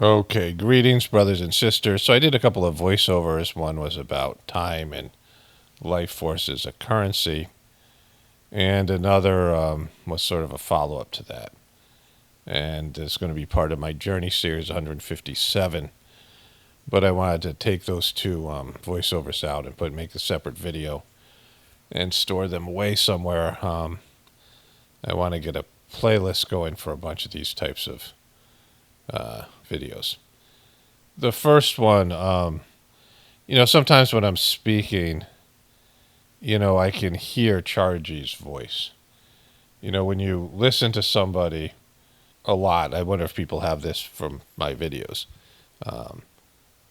Okay, greetings, brothers and sisters. So I did a couple of voiceovers. One was about time and life force as a currency, and another was sort of a follow up to that. And it's going to be part of my Journey series 157. But I wanted to take those two voiceovers out and make a separate video and store them away somewhere. I want to get a playlist going for a bunch of these types of videos. The first one, sometimes when I'm speaking, I can hear Chargy's voice. When you listen to somebody a lot, I wonder if people have this from my videos.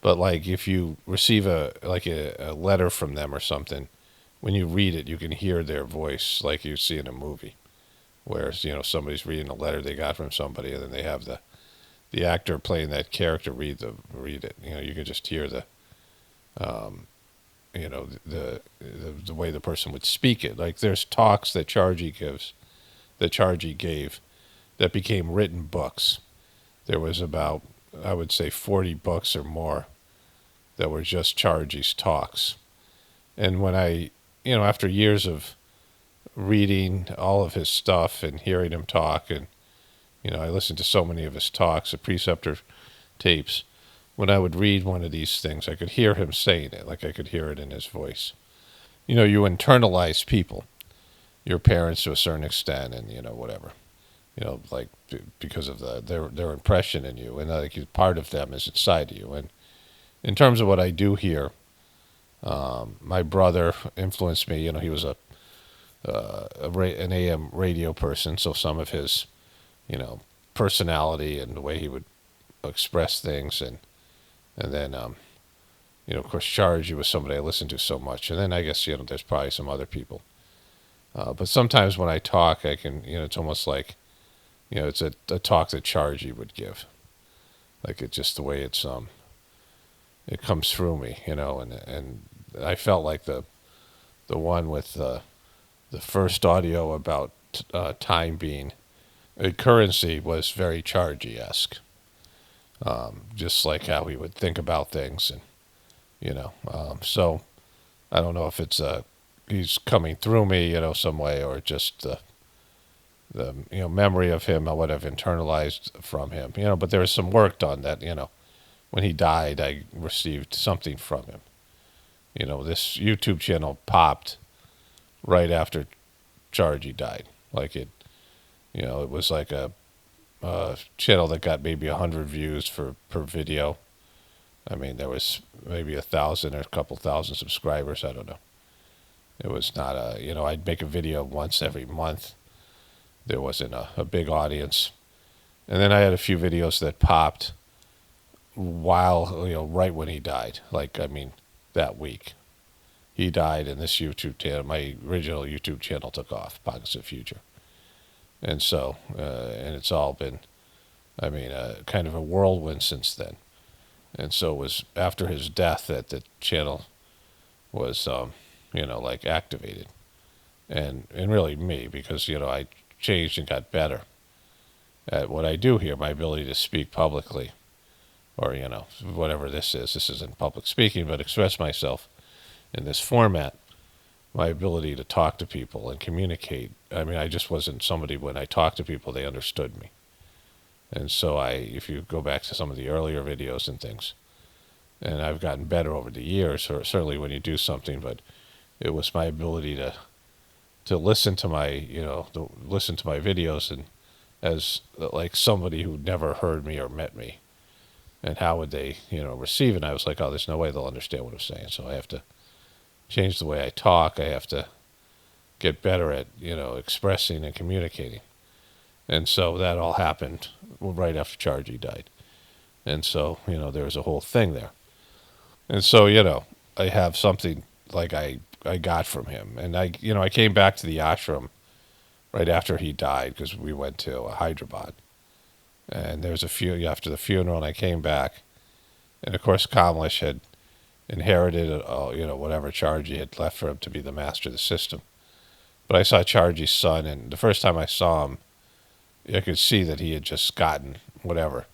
But like if you receive a letter from them or something, when you read it, you can hear their voice like you see in a movie. Whereas, somebody's reading a letter they got from somebody, and then they have the actor playing that character read it. You can just hear the way the person would speak it. Like there's talks that Chargy gave that became written books. There was about, I would say, 40 books or more that were just Chargy's talks. And when after years of reading all of his stuff and hearing him talk, and I listened to so many of his talks, the preceptor tapes. When I would read one of these things, I could hear him saying it, like I could hear it in his voice. You internalize people, your parents to a certain extent, and whatever. Like because of their impression in you, and like part of them is inside of you. And in terms of what I do here, my brother influenced me. He was an AM radio person, so some of his, personality and the way he would express things, and then, of course, Chargy was somebody I listened to so much, and then I guess there's probably some other people, but sometimes when I talk, I can, it's almost like, it's a talk that Chargy would give, like it's just the way it comes through me, and I felt like the one with the first audio about time being a currency was very Chargy-esque. Just like how he would think about things, and so I don't know if it's he's coming through me, some way, or just the memory of him, what I've internalized from him, but there was some work done that, when he died, I received something from him. This YouTube channel popped right after Chargy died. Like it was like a channel that got maybe 100 views per video. I mean, there was maybe 1,000 or a couple thousand subscribers. I don't know. It was not I'd make a video once every month. There wasn't a big audience. And then I had a few videos that popped while, right when he died. Like, I mean, that week. He died, and this YouTube channel, my original YouTube channel, took off, Pockets of Future. And so, and it's all been, kind of a whirlwind since then. And so it was after his death that the channel was, like activated. And really me, because, I changed and got better at what I do here, my ability to speak publicly, or, whatever this is. This isn't public speaking, but express myself in this format. My ability to talk to people and communicate. I just wasn't somebody, when I talked to people, they understood me. And so if you go back to some of the earlier videos and things, and I've gotten better over the years, or certainly when you do something, but it was my ability to listen to my, listen to my videos, and as like somebody who never heard me or met me, and how would they, receive it? And I was like, oh, there's no way they'll understand what I'm saying. So I have to change the way I talk. I have to get better at, expressing and communicating. And so that all happened right after Chargy died. And so, there was a whole thing there. And so, I have something like I got from him. And I came back to the ashram right after he died, because we went to Hyderabad. And there was a few after the funeral, and I came back. And of course, Kamlesh had inherited, whatever Chargy had left for him to be the master of the system. But I saw Chargy's son, and the first time I saw him, I could see that he had just gotten whatever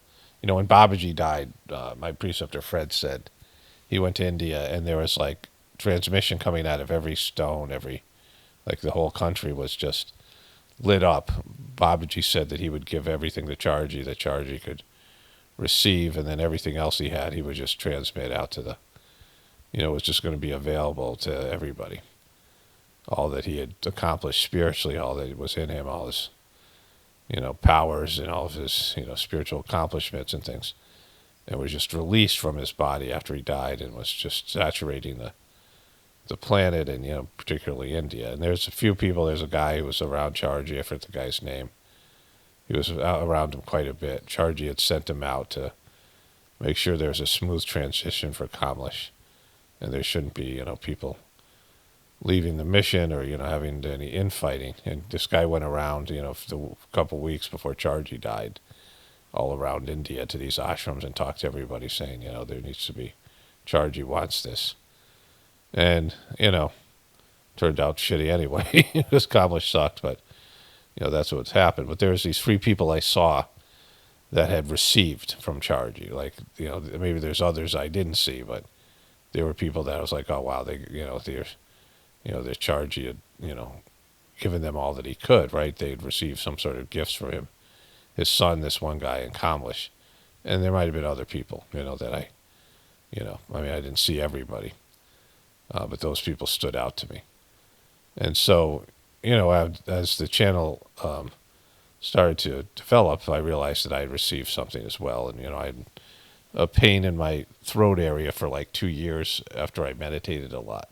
When Babaji died, my preceptor Fred said he went to India and there was like transmission coming out of every stone, like the whole country was just lit up. Babaji said that he would give everything to Charji that Charji could receive, and then everything else he had, he would just transmit out to was just going to be available to everybody. All that he had accomplished spiritually, all that was in him, all his, powers and all of his, spiritual accomplishments and things. It was just released from his body after he died and was just saturating the planet and, particularly India. And there's a few people, there's a guy who was around Charji, I forget the guy's name. He was around him quite a bit. Charji had sent him out to make sure there's a smooth transition for Kamlesh. And there shouldn't be, people leaving the mission or, having any infighting. And this guy went around, for a couple of weeks before Charji died, all around India to these ashrams and talked to everybody saying, there needs to be, Charji wants this. And, turned out shitty anyway, because Kamlesh sucked, but, that's what's happened. But there's these 3 people I saw that had received from Charji. Like, maybe there's others I didn't see, but there were people that I was like, oh, wow, there's Charji had, given them all that he could, right? They'd received some sort of gifts from him. His son, this one guy in Kamlesh. And there might have been other people, that I didn't see everybody. But those people stood out to me. And so, as the channel started to develop, I realized that I had received something as well. And, I had a pain in my throat area for like 2 years after I meditated a lot.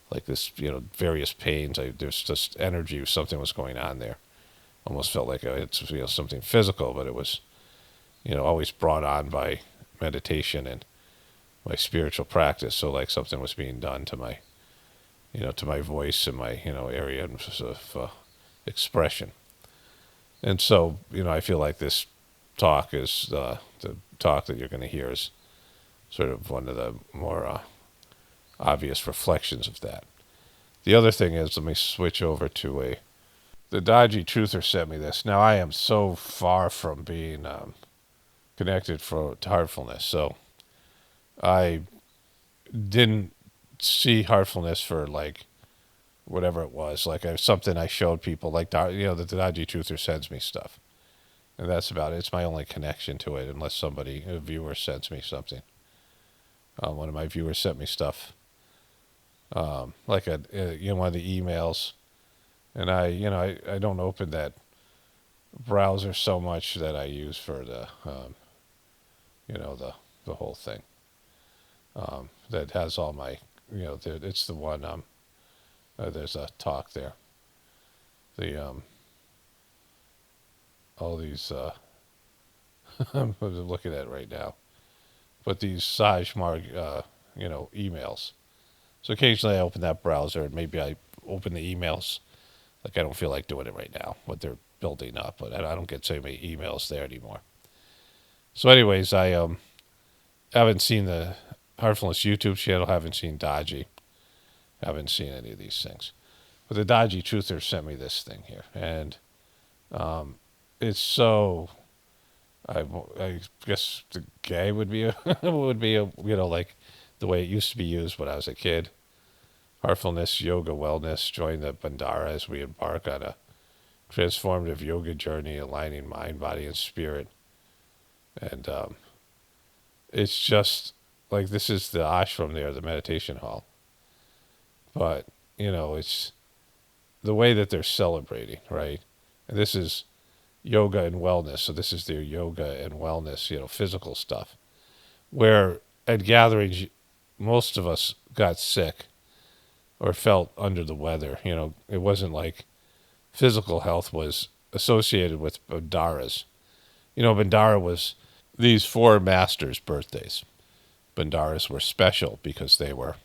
Like this, various pains. There's just energy, something was going on there. Almost felt like it's something physical, but it was, always brought on by meditation and my spiritual practice. So like something was being done to my, to my voice and my, area of expression. And so, I feel like this talk is, the talk that you're going to hear is sort of one of the more obvious reflections of that. The other thing is, let me switch over to the Dodgy Truther sent me this. Now, I am so far from being connected to Heartfulness, so I didn't see Heartfulness for like whatever it was. Like something I showed people, like the Dodgy Truther sends me stuff, and that's about it. It's my only connection to it, unless a viewer sends me something. One of my viewers sent me stuff, like one of the emails, and I don't open that browser so much that I use for the the whole thing. That has all my, it's the one, there's a talk there. All these, I'm looking at it right now, but these Sajmarg, emails. So occasionally I open that browser and maybe I open the emails. Like I don't feel like doing it right now, but they're building up, but I don't get so many emails there anymore. So anyways, I haven't seen the Heartfulness YouTube channel, haven't seen Dodgy, haven't seen any of these things. But the Dodgy Truther sent me this thing here, and it's so, I guess the gay would be like the way it used to be used when I was a kid. Heartfulness, yoga, wellness, join the Bandara as we embark on a transformative yoga journey, aligning mind, body, and spirit. And it's just like, this is the ashram there, the meditation hall. But, it's the way that they're celebrating, right? And this is yoga and wellness. So this is their yoga and wellness, physical stuff. Where at gatherings, most of us got sick or felt under the weather. It wasn't like physical health was associated with Bandaras. Bandara was these 4 masters' birthdays. Bandaras were special because they were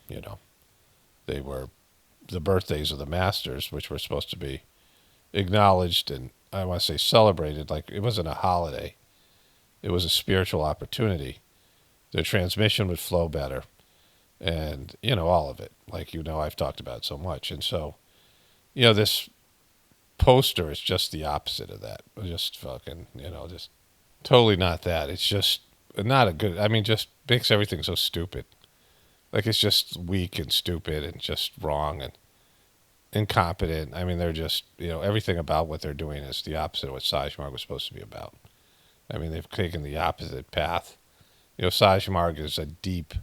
the birthdays of the masters, which were supposed to be acknowledged and, I want to say, celebrated. Like it wasn't a holiday. It was a spiritual opportunity. The transmission would flow better. And, all of it. Like, I've talked about it so much. And so, this poster is just the opposite of that. Just fucking, just Totally not that. It's just not a good. I mean, just makes everything so stupid. Like it's just weak and stupid and just wrong and incompetent. I mean, they're just everything about what they're doing is the opposite of what Sajmarg was supposed to be about. I mean, they've taken the opposite path. Sajmarg is a deep,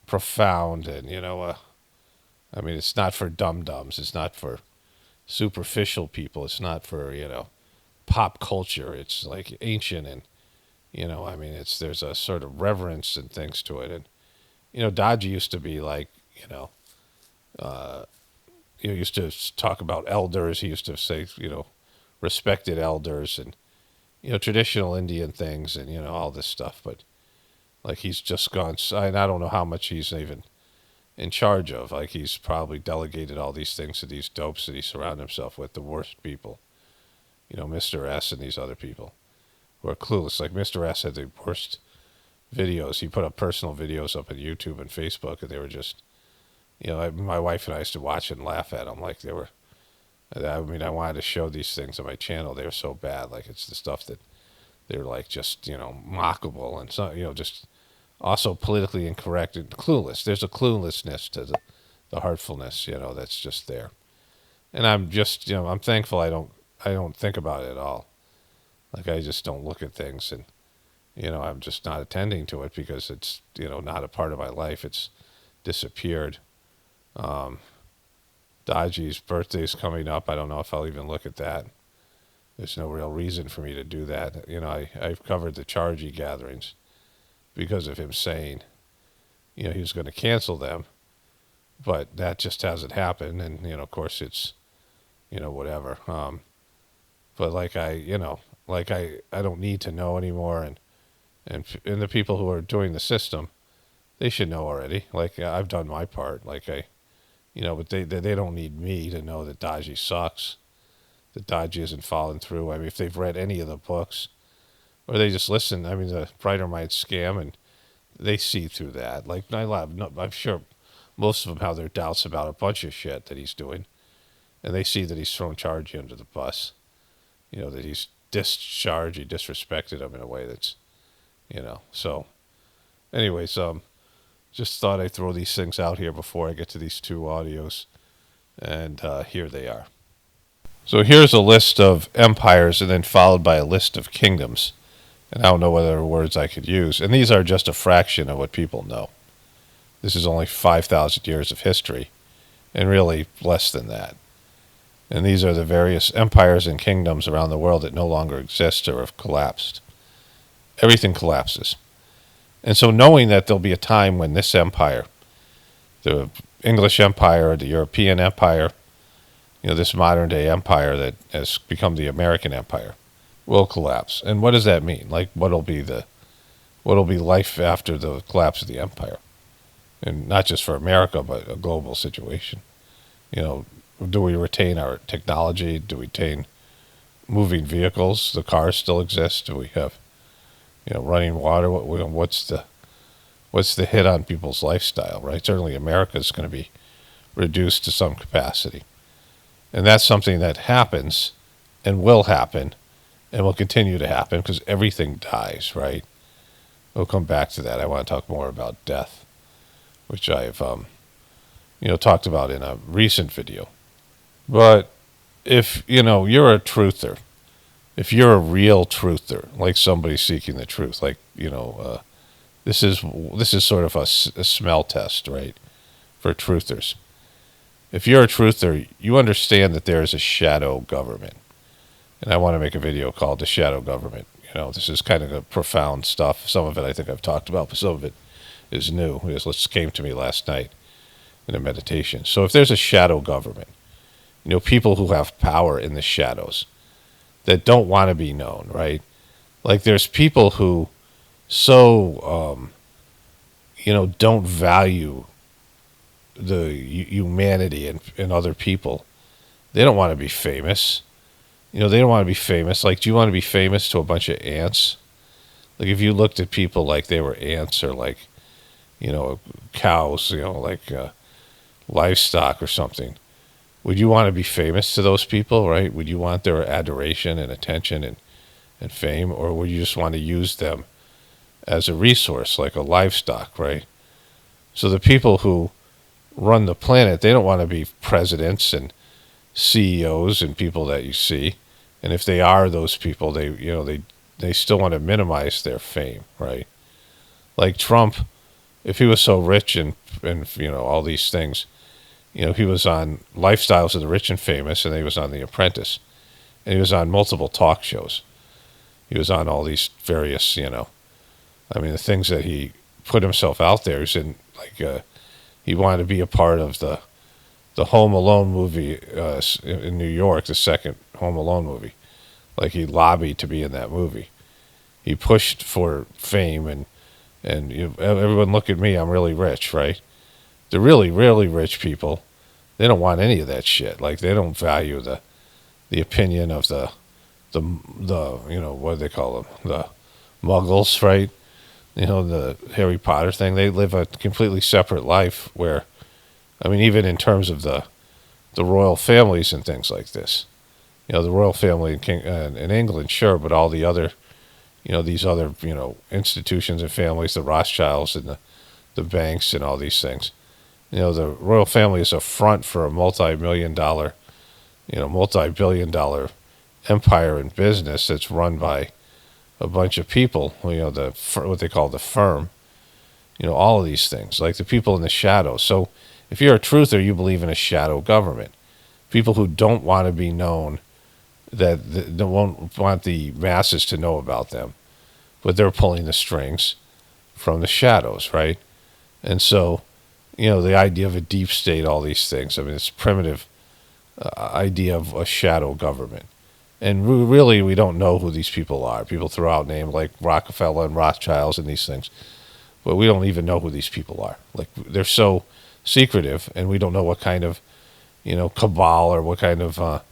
profound, and I mean, it's not for dum dums. It's not for superficial people. It's not for pop culture. It's like ancient and I mean, there's a sort of reverence and things to it. And Dodgy used to be like used to talk about elders. He used to say respected elders and traditional Indian things and all this stuff. But like he's just gone. I don't know how much he's even in charge of. Like he's probably delegated all these things to these dopes that he surrounded himself with, the worst people. Mr. S and these other people who are clueless. Like Mr. S had the worst videos. He put up personal videos up on YouTube and Facebook, and they were just, my wife and I used to watch and laugh at them. Like they were, I mean, I wanted to show these things on my channel. They were so bad. Like it's the stuff that they're like just, mockable and so, just also politically incorrect and clueless. There's a cluelessness to the heartfulness, that's just there. And I'm just, I'm thankful I don't think about it at all. Like I just don't look at things and, I'm just not attending to it because it's, not a part of my life. It's disappeared. Dodgy's birthday's coming up. I don't know if I'll even look at that. There's no real reason for me to do that. I've covered the Chargy gatherings because of him saying, he was going to cancel them, but that just hasn't happened. And, of course it's, whatever. But like I don't need to know anymore. And the people who are doing the system, they should know already. Like I've done my part. Like but they don't need me to know that Dodgy sucks, that Dodgy isn't falling through. I mean, if they've read any of the books, or they just listen. I mean, the Brighter Mind scam, and they see through that. Like I'm sure most of them have their doubts about a bunch of shit that he's doing, and they see that he's thrown Chargy under the bus. That he's discharged, he disrespected him in a way that's, So, anyways, just thought I'd throw these things out here before I get to these two audios, and here they are. So here's a list of empires, and then followed by a list of kingdoms. And I don't know what other words I could use. And these are just a fraction of what people know. This is only 5,000 years of history, and really less than that. And these are the various empires and kingdoms around the world that no longer exist or have collapsed. Everything collapses. And so knowing that there'll be a time when this empire, the English Empire or the European Empire, this modern day empire that has become the American Empire, will collapse. And what does that mean? Like what'll be life after the collapse of the empire? And not just for America, but a global situation. Do we retain our technology? Do we retain moving vehicles? The cars still exist. Do we have, running water? What's the hit on people's lifestyle, right? Certainly America's going to be reduced to some capacity. And that's something that happens and will happen and will continue to happen because everything dies, right? We'll come back to that. I want to talk more about death, which I've, talked about in a recent video. But if, you're a truther, if you're a real truther, like somebody seeking the truth, like, this is sort of a smell test, right, for truthers. If you're a truther, you understand that there is a shadow government. And I want to make a video called The Shadow Government. This is kind of a profound stuff. Some of it I think I've talked about, but some of it is new. It just came to me last night in a meditation. So if there's a shadow government, people who have power in the shadows that don't want to be known, right? Like there's people who so, don't value the humanity in other people. They don't want to be famous. They don't want to be famous. Like, do you want to be famous to a bunch of ants? Like if you looked at people like they were ants or like, cows, like livestock or something. Would you want to be famous to those people, right? Would you want their adoration and attention and fame, or would you just want to use them as a resource, like a livestock, right? So the people who run the planet, they don't want to be presidents and CEOs and people that you see. And if they are those people, they still want to minimize their fame, right? Like Trump, if he was so rich and all these things, he was on Lifestyles of the Rich and Famous, and he was on The Apprentice, and he was on multiple talk shows. He was on all these various, the things that he put himself out there. He's in he wanted to be a part of the Home Alone movie in New York, the second Home Alone movie. Like he lobbied to be in that movie. He pushed for fame and everyone look at me, I'm really rich, right? The really, really rich people, they don't want any of that shit. Like they don't value the opinion of the what do they call them? The muggles, right? The Harry Potter thing. They live a completely separate life where, even in terms of the royal families and things like this. The royal family in England, sure, but all the other, these other, institutions and families, the Rothschilds and the banks and all these things. The royal family is a front for a multi-billion dollar empire and business that's run by a bunch of people, what they call the firm, all of these things, like the people in the shadows. So if you're a truther, you believe in a shadow government. People who don't want to be known, that won't want the masses to know about them, but they're pulling the strings from the shadows, right? And so, the idea of a deep state, all these things, it's primitive idea of a shadow government. And really, we don't know who these people are. People throw out names like Rockefeller and Rothschilds and these things, but we don't even know who these people are. Like, they're so secretive, and we don't know what kind of, cabal or what kind of,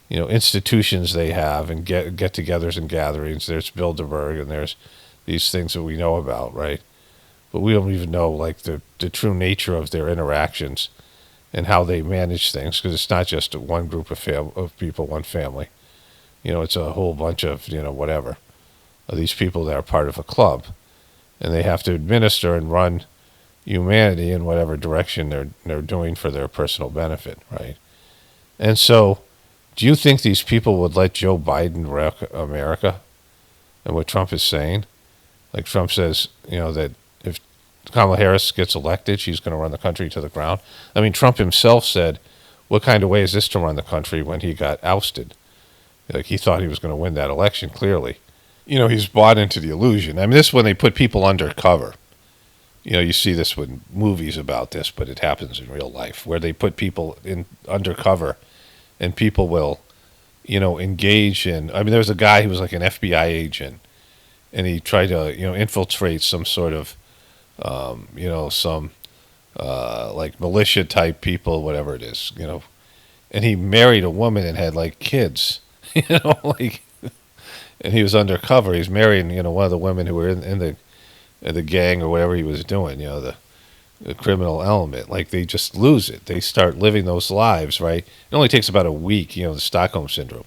institutions they have and get-togethers and gatherings. There's Bilderberg, and there's these things that we know about, right? But we don't even know, like, the true nature of their interactions and how they manage things, because it's not just one group of people, one family. It's a whole bunch of, whatever, of these people that are part of a club. And they have to administer and run humanity in whatever direction they're doing for their personal benefit, right? And so, do you think these people would let Joe Biden wreck America? And what Trump is saying? Like Trump says, that if Kamala Harris gets elected, she's going to run the country to the ground. Trump himself said, what kind of way is this to run the country, when he got ousted? Like, he thought he was going to win that election, clearly. He's bought into the illusion. This is when they put people undercover. You see this with movies about this, but it happens in real life, where they put people in undercover, and people will, engage in. There was a guy who was like an FBI agent, and he tried to, infiltrate some sort of, like militia type people, whatever it is, and he married a woman and had like kids, and he was undercover. He's marrying, one of the women who were in the gang or whatever he was doing, the criminal element. Like, they just lose it. They start living those lives, right? It only takes about a week, the Stockholm Syndrome.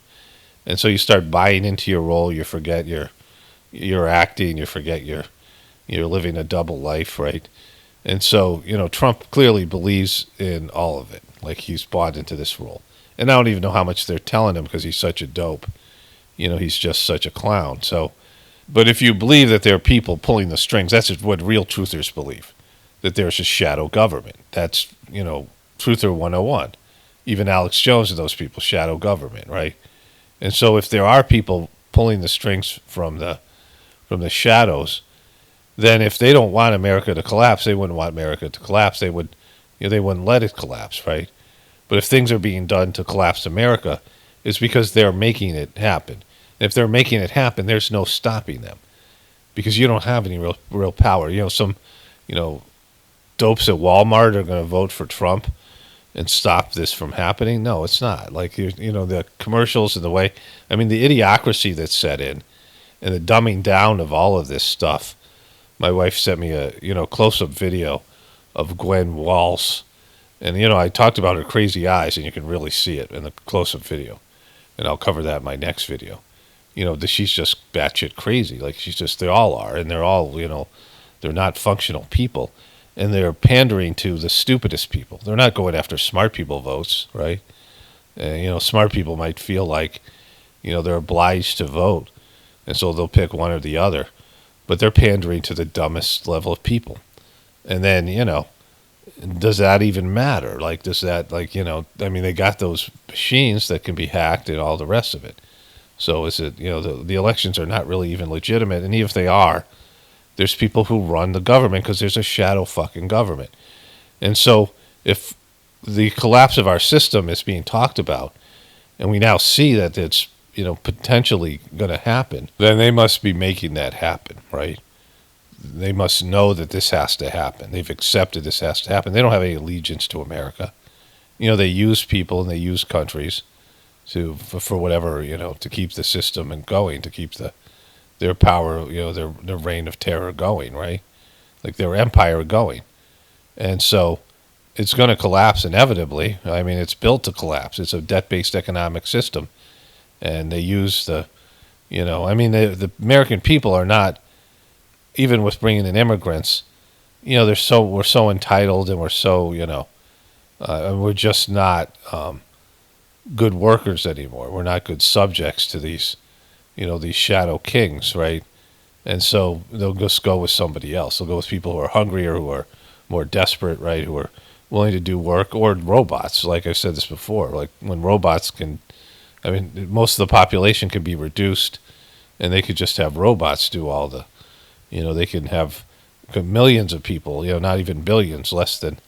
And so you start buying into your role. You forget you're acting. You forget you're living a double life, right? And so, Trump clearly believes in all of it. Like, he's bought into this role. And I don't even know how much they're telling him, because he's such a dope. He's just such a clown. So, but if you believe that there are people pulling the strings, that's what real truthers believe, that there's a shadow government. That's, Truther 101. Even Alex Jones and those people, shadow government, right? And so if there are people pulling the strings from the shadows, then if they don't want America to collapse, they wouldn't want America to collapse. They would, they wouldn't let it collapse, right? But if things are being done to collapse America, it's because they're making it happen. And if they're making it happen, there's no stopping them, because you don't have any real power. Some, dopes at Walmart are going to vote for Trump and stop this from happening. No, it's not. Like, the commercials and the way, the idiocracy that's set in, and the dumbing down of all of this stuff. My wife sent me a close-up video of Gwen Walsh, and I talked about her crazy eyes, and you can really see it in the close-up video, and I'll cover that in my next video. she's just batshit crazy. Like they all are, and they're all, they're not functional people, and they're pandering to the stupidest people. They're not going after smart people votes, right? Smart people might feel like, they're obliged to vote, and so they'll pick one or the other, but they're pandering to the dumbest level of people. And then, does that even matter? Like, does that, they got those machines that can be hacked and all the rest of it. So is it, the elections are not really even legitimate. And even if they are, there's people who run the government because there's a shadow fucking government. And so if the collapse of our system is being talked about, and we now see that it's, potentially going to happen, then they must be making that happen, right? They must know that this has to happen. They've accepted this has to happen. They don't have any allegiance to America. They use people and they use countries for whatever, to keep the system and going, to keep their power, their reign of terror going, right? Like their empire going. And so it's going to collapse inevitably. I mean, it's built to collapse. It's a debt-based economic system. And they use the American people are not, even with bringing in immigrants, we're so entitled, and we're so, we're just not good workers anymore. We're not good subjects to these shadow kings, right? And so they'll just go with somebody else. They'll go with people who are hungrier, who are more desperate, right? Who are willing to do work, or robots. Like I said this before, like when robots can, most of the population could be reduced, and they could just have robots do all the, they can have millions of people, not even billions, less than,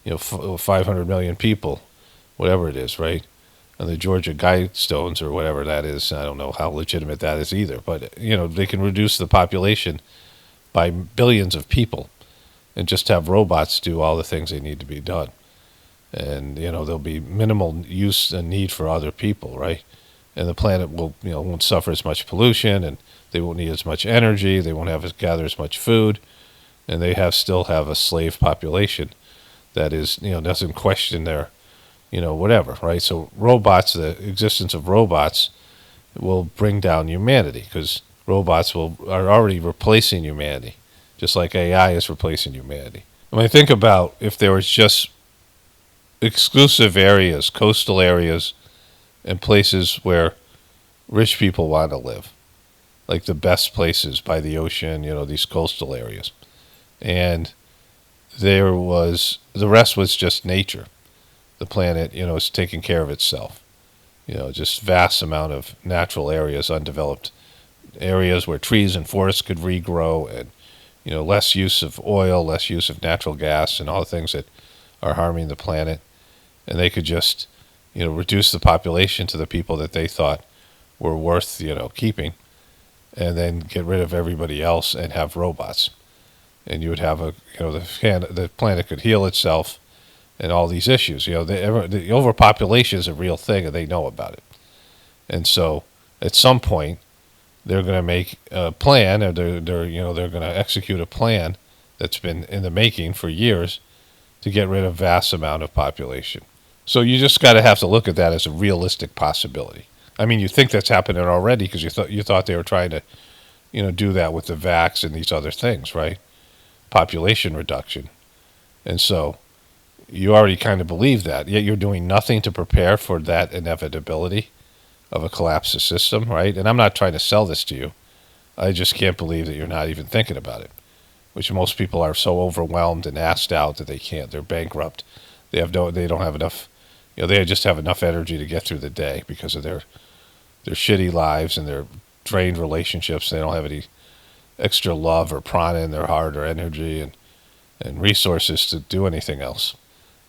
500 million people, whatever it is, right? And the Georgia Guidestones or whatever that is, I don't know how legitimate that is either, but, they can reduce the population by billions of people and just have robots do all the things they need to be done. And, there'll be minimal use and need for other people, right? And the planet will, won't suffer as much pollution, and they won't need as much energy. They won't have to gather as much food, and they still have a slave population that is, doesn't question their, whatever, right? So robots, the existence of robots will bring down humanity, because robots are already replacing humanity, just like AI is replacing humanity. Think about if there was just exclusive areas, coastal areas, and places where rich people want to live, like the best places by the ocean, these coastal areas. And the rest was just nature. The planet, is taking care of itself. Just vast amount of natural areas, undeveloped areas where trees and forests could regrow, and, less use of oil, less use of natural gas, and all the things that are harming the planet. And they could just, reduce the population to the people that they thought were worth, keeping, and then get rid of everybody else and have robots. And you would have the planet could heal itself, and all these issues. The overpopulation is a real thing, and they know about it. And so, at some point, they're going to make a plan, or they're going to execute a plan that's been in the making for years to get rid of vast amount of population. So you just got to have to look at that as a realistic possibility. You think that's happening already because you thought they were trying to, do that with the vax and these other things, right? Population reduction. And so you already kind of believe that, yet you're doing nothing to prepare for that inevitability of a collapse of system, right? And I'm not trying to sell this to you. I just can't believe that you're not even thinking about it, which most people are so overwhelmed and asked out that they can't. They're bankrupt. They don't have enough, they just have enough energy to get through the day because of their shitty lives and their drained relationships. They don't have any extra love or prana in their heart or energy and resources to do anything else.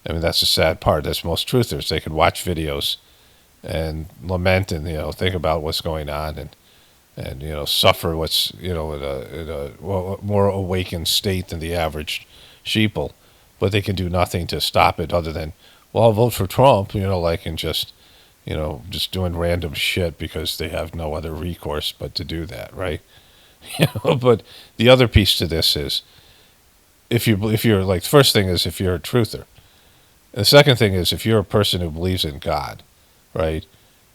That's the sad part. That's most truthers. They could watch videos and lament and, think about what's going on and suffer what's, in a more awakened state than the average sheeple. But they can do nothing to stop it other than, well, I'll vote for Trump, and just doing random shit because they have no other recourse but to do that, right? But the other piece to this is, if you're like, the first thing is if you're a truther. And the second thing is if you're a person who believes in God, right?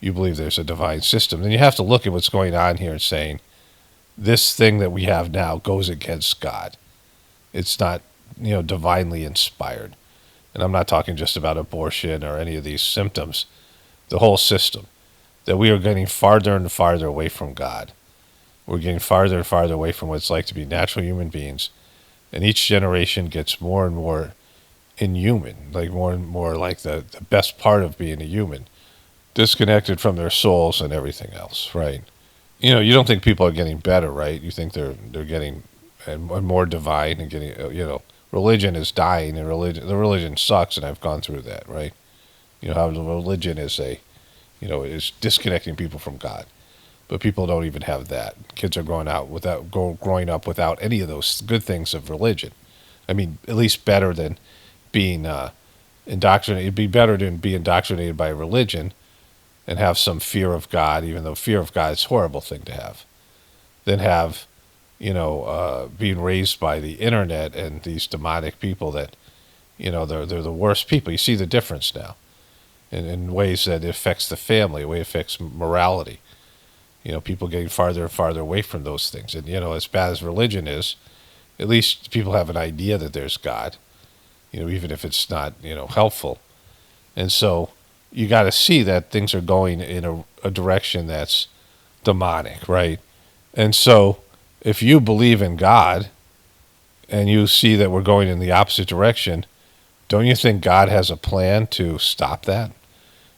you believe there's a divine system, then you have to look at what's going on here and saying, this thing that we have now goes against God. It's not, divinely inspired. And I'm not talking just about abortion or any of these symptoms. The whole system. That we are getting farther and farther away from God. We're getting farther and farther away from what it's like to be natural human beings. And each generation gets more and more inhuman, like more and more like the best part of being a human, disconnected from their souls and everything else, right? You don't think people are getting better, right? You think they're getting and more divine and getting, religion is dying, and the religion sucks, and I've gone through that, right? How the religion is is disconnecting people from God. But people don't even have that. Kids are growing up without any of those good things of religion. I mean, at least better than being indoctrinated. It'd be better to be indoctrinated by religion and have some fear of God, even though fear of God is a horrible thing to have, than have, being raised by the internet and these demonic people that, they're the worst people. You see the difference now in ways that it affects the family, the way it affects morality. People getting farther and farther away from those things. And, as bad as religion is, at least people have an idea that there's God, even if it's not, helpful. And so you got to see that things are going in a direction that's demonic, right? And so if you believe in God and you see that we're going in the opposite direction, don't you think God has a plan to stop that?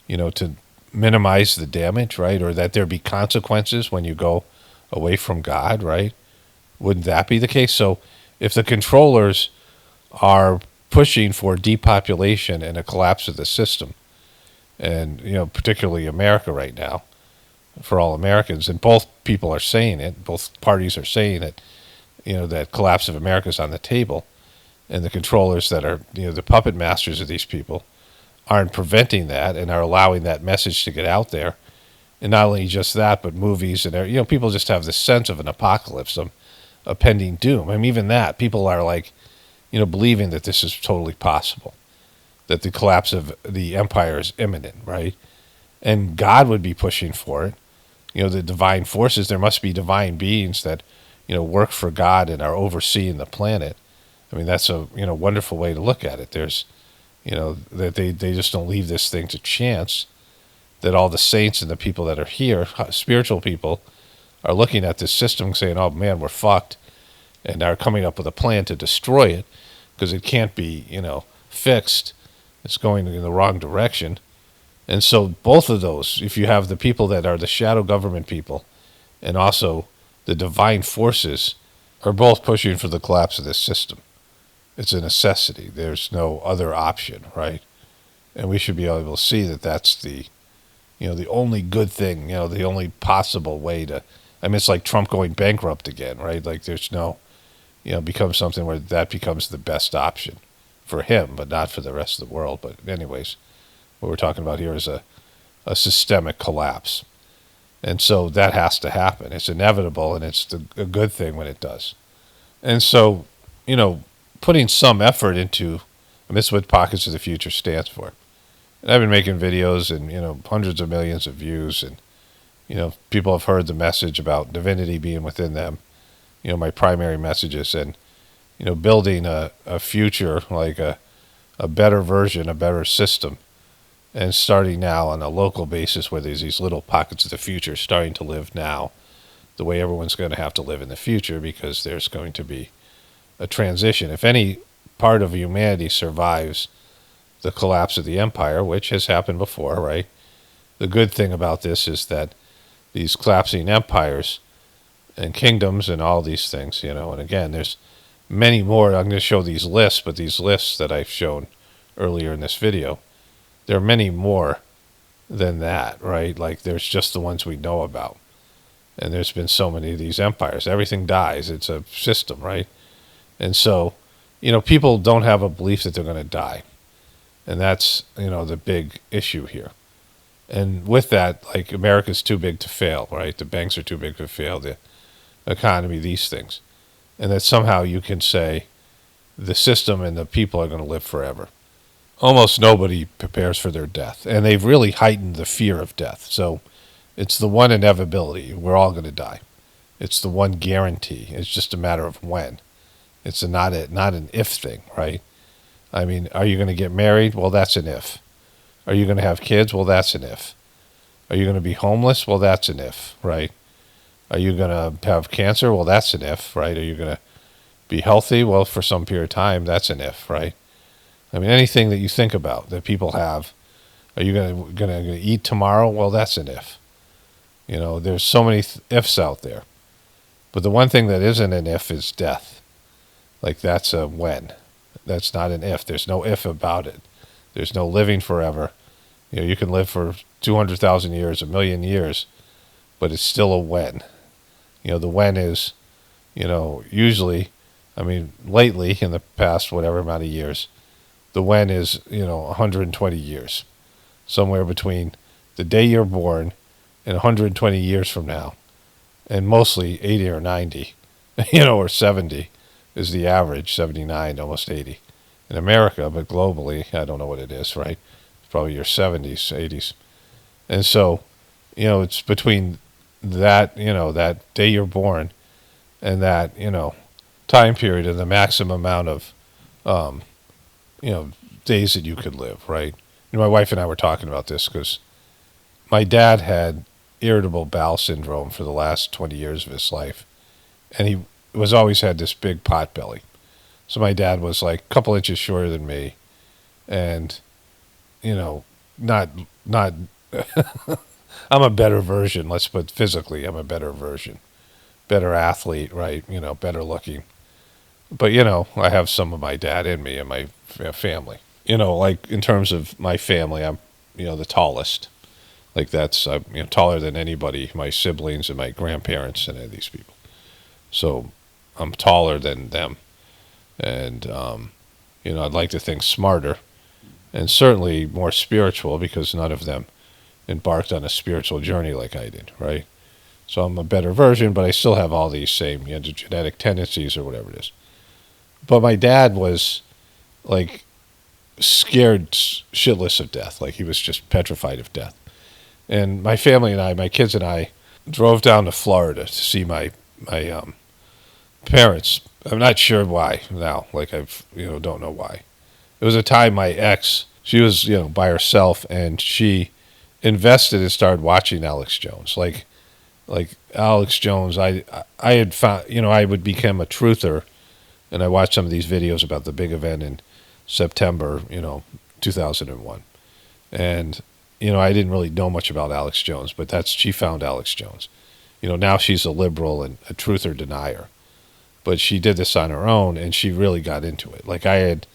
To minimize the damage, right? Or that there be consequences when you go away from God, right? Wouldn't that be the case? So if the controllers are pushing for depopulation and a collapse of the system, and, particularly America right now, for all Americans, and both people are saying it, both parties are saying it, that collapse of America is on the table, and the controllers that are, the puppet masters of these people aren't preventing that and are allowing that message to get out there. And not only just that, but movies and, people just have this sense of an apocalypse, a pending doom. I mean, even that, people are like, believing that this is totally possible, that the collapse of the empire is imminent, right? And God would be pushing for it. The divine forces, there must be divine beings that, work for God and are overseeing the planet. I mean, that's a, wonderful way to look at it. There's, that they just don't leave this thing to chance, that all the saints and the people that are here, spiritual people, are looking at this system saying, oh man, we're fucked, and are coming up with a plan to destroy it because it can't be, fixed. It's going in the wrong direction. And so both of those, if you have the people that are the shadow government people and also the divine forces, are both pushing for the collapse of this system. It's a necessity. There's no other option, right? And we should be able to see that that's the, the only good thing, the only possible way to, I mean, it's like Trump going bankrupt again, right? Like there's no, becomes something where that becomes the best option for him, but not for the rest of the world. But anyways, what we're talking about here is a systemic collapse. And so that has to happen. It's inevitable, and it's a good thing when it does. And so, putting some effort into, and this is what Pockets of the Future stands for. And I've been making videos and, hundreds of millions of views, and, people have heard the message about divinity being within them, my primary messages, and, building a future, like a better version, a better system, and starting now on a local basis where there's these little pockets of the future starting to live now the way everyone's going to have to live in the future, because there's going to be a transition. If any part of humanity survives the collapse of the empire, which has happened before, right? The good thing about this is that these collapsing empires and kingdoms and all these things, and again, there's many more. I'm going to show these lists, but these lists that I've shown earlier in this video, there are many more than that, right? Like there's just the ones we know about. And there's been so many of these empires. Everything dies. It's a system, right? And so, people don't have a belief that they're going to die. And that's, the big issue here. And with that, like America's too big to fail, right? The banks are too big to fail, the economy, these things. And that somehow you can say the system and the people are going to live forever. almost nobody prepares for their death, and they've really heightened the fear of death. So it's the one inevitability. We're all going to die. It's the one guarantee. It's just a matter of when. It's not an if thing, right? I mean, are you going to get married? Well, that's an if. Are you going to have kids? Well, that's an if. Are you going to be homeless? Well, that's an if, right? Are you going to have cancer? Well, that's an if, right? Are you going to be healthy? Well, for some period of time, that's an if, right? I mean, anything that you think about that people have, are you going to eat tomorrow? Well, that's an if. You know, there's so many ifs out there. But the one thing that isn't an if is death. Like, that's a when. That's not an if. There's no if about it. There's no living forever. You know, you can live for 200,000 years, 1,000,000 years, but it's still a when. You know, the when is, you know, usually, I mean, lately, in the past whatever amount of years, the when is, you know, 120 years. Somewhere between the day you're born and 120 years from now. And mostly 80 or 90, you know, or 70 is the average, 79, almost 80 in America, but globally, I don't know what it is, right? It's probably your 70s, 80s. And so, you know, it's between that, you know, that day you're born and that, you know, time period and the maximum amount of, you know, days that you could live, right? You know, my wife and I were talking about this because my dad had irritable bowel syndrome for the last 20 years of his life. And he was always had this big pot belly. So my dad was like a couple inches shorter than me. And, you know, not I'm a better version. Let's put physically, I'm a better version. Better athlete, right? You know, better looking. But, you know, I have some of my dad in me and my family. You know, like in terms of my family, I'm, you know, the tallest. Like that's, I'm, you know, taller than anybody, my siblings and my grandparents and any of these people. So I'm taller than them. And, you know, I'd like to think smarter and certainly more spiritual because none of them embarked on a spiritual journey like I did, right? So I'm a better version, but I still have all these same, you know, genetic tendencies or whatever it is. But my dad was like scared shitless of death. Like he was just petrified of death. And my family and I, my kids and I, drove down to Florida to see my parents. I'm not sure why now. Like you know, don't know why. It was a time my ex, she was, you know, by herself, and she invested and started watching Alex Jones. Like Alex Jones, I had found, you know, I would become a truther, and I watched some of these videos about the big event in September, you know, 2001, and you know, I didn't really know much about Alex Jones, but she found Alex Jones. You know, now she's a liberal and a truther denier. But she did this on her own, and she really got into it. Like I had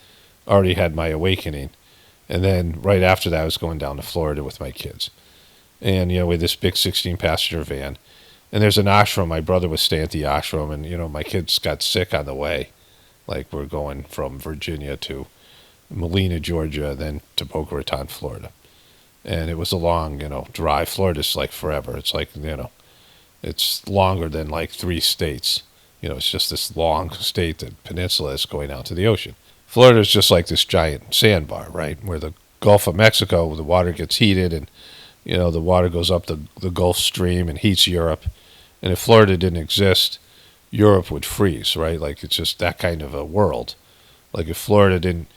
already had my awakening, and then right after that, I was going down to Florida with my kids. And, you know, with this big 16-passenger van. And there's an ashram. My brother was staying at the ashram, and, you know, my kids got sick on the way. Like we're going from Virginia to Molina, Georgia, then to Boca Raton, Florida. And it was a long, you know, drive. Florida's like forever. It's like, you know, it's longer than like 3 states. You know, it's just this long state, the peninsula is going out to the ocean. Florida's just like this giant sandbar, right? Where the Gulf of Mexico, the water gets heated and, you know, the water goes up the Gulf Stream and heats Europe. And if Florida didn't exist, Europe would freeze, right? Like it's just that kind of a world. Like if Florida didn't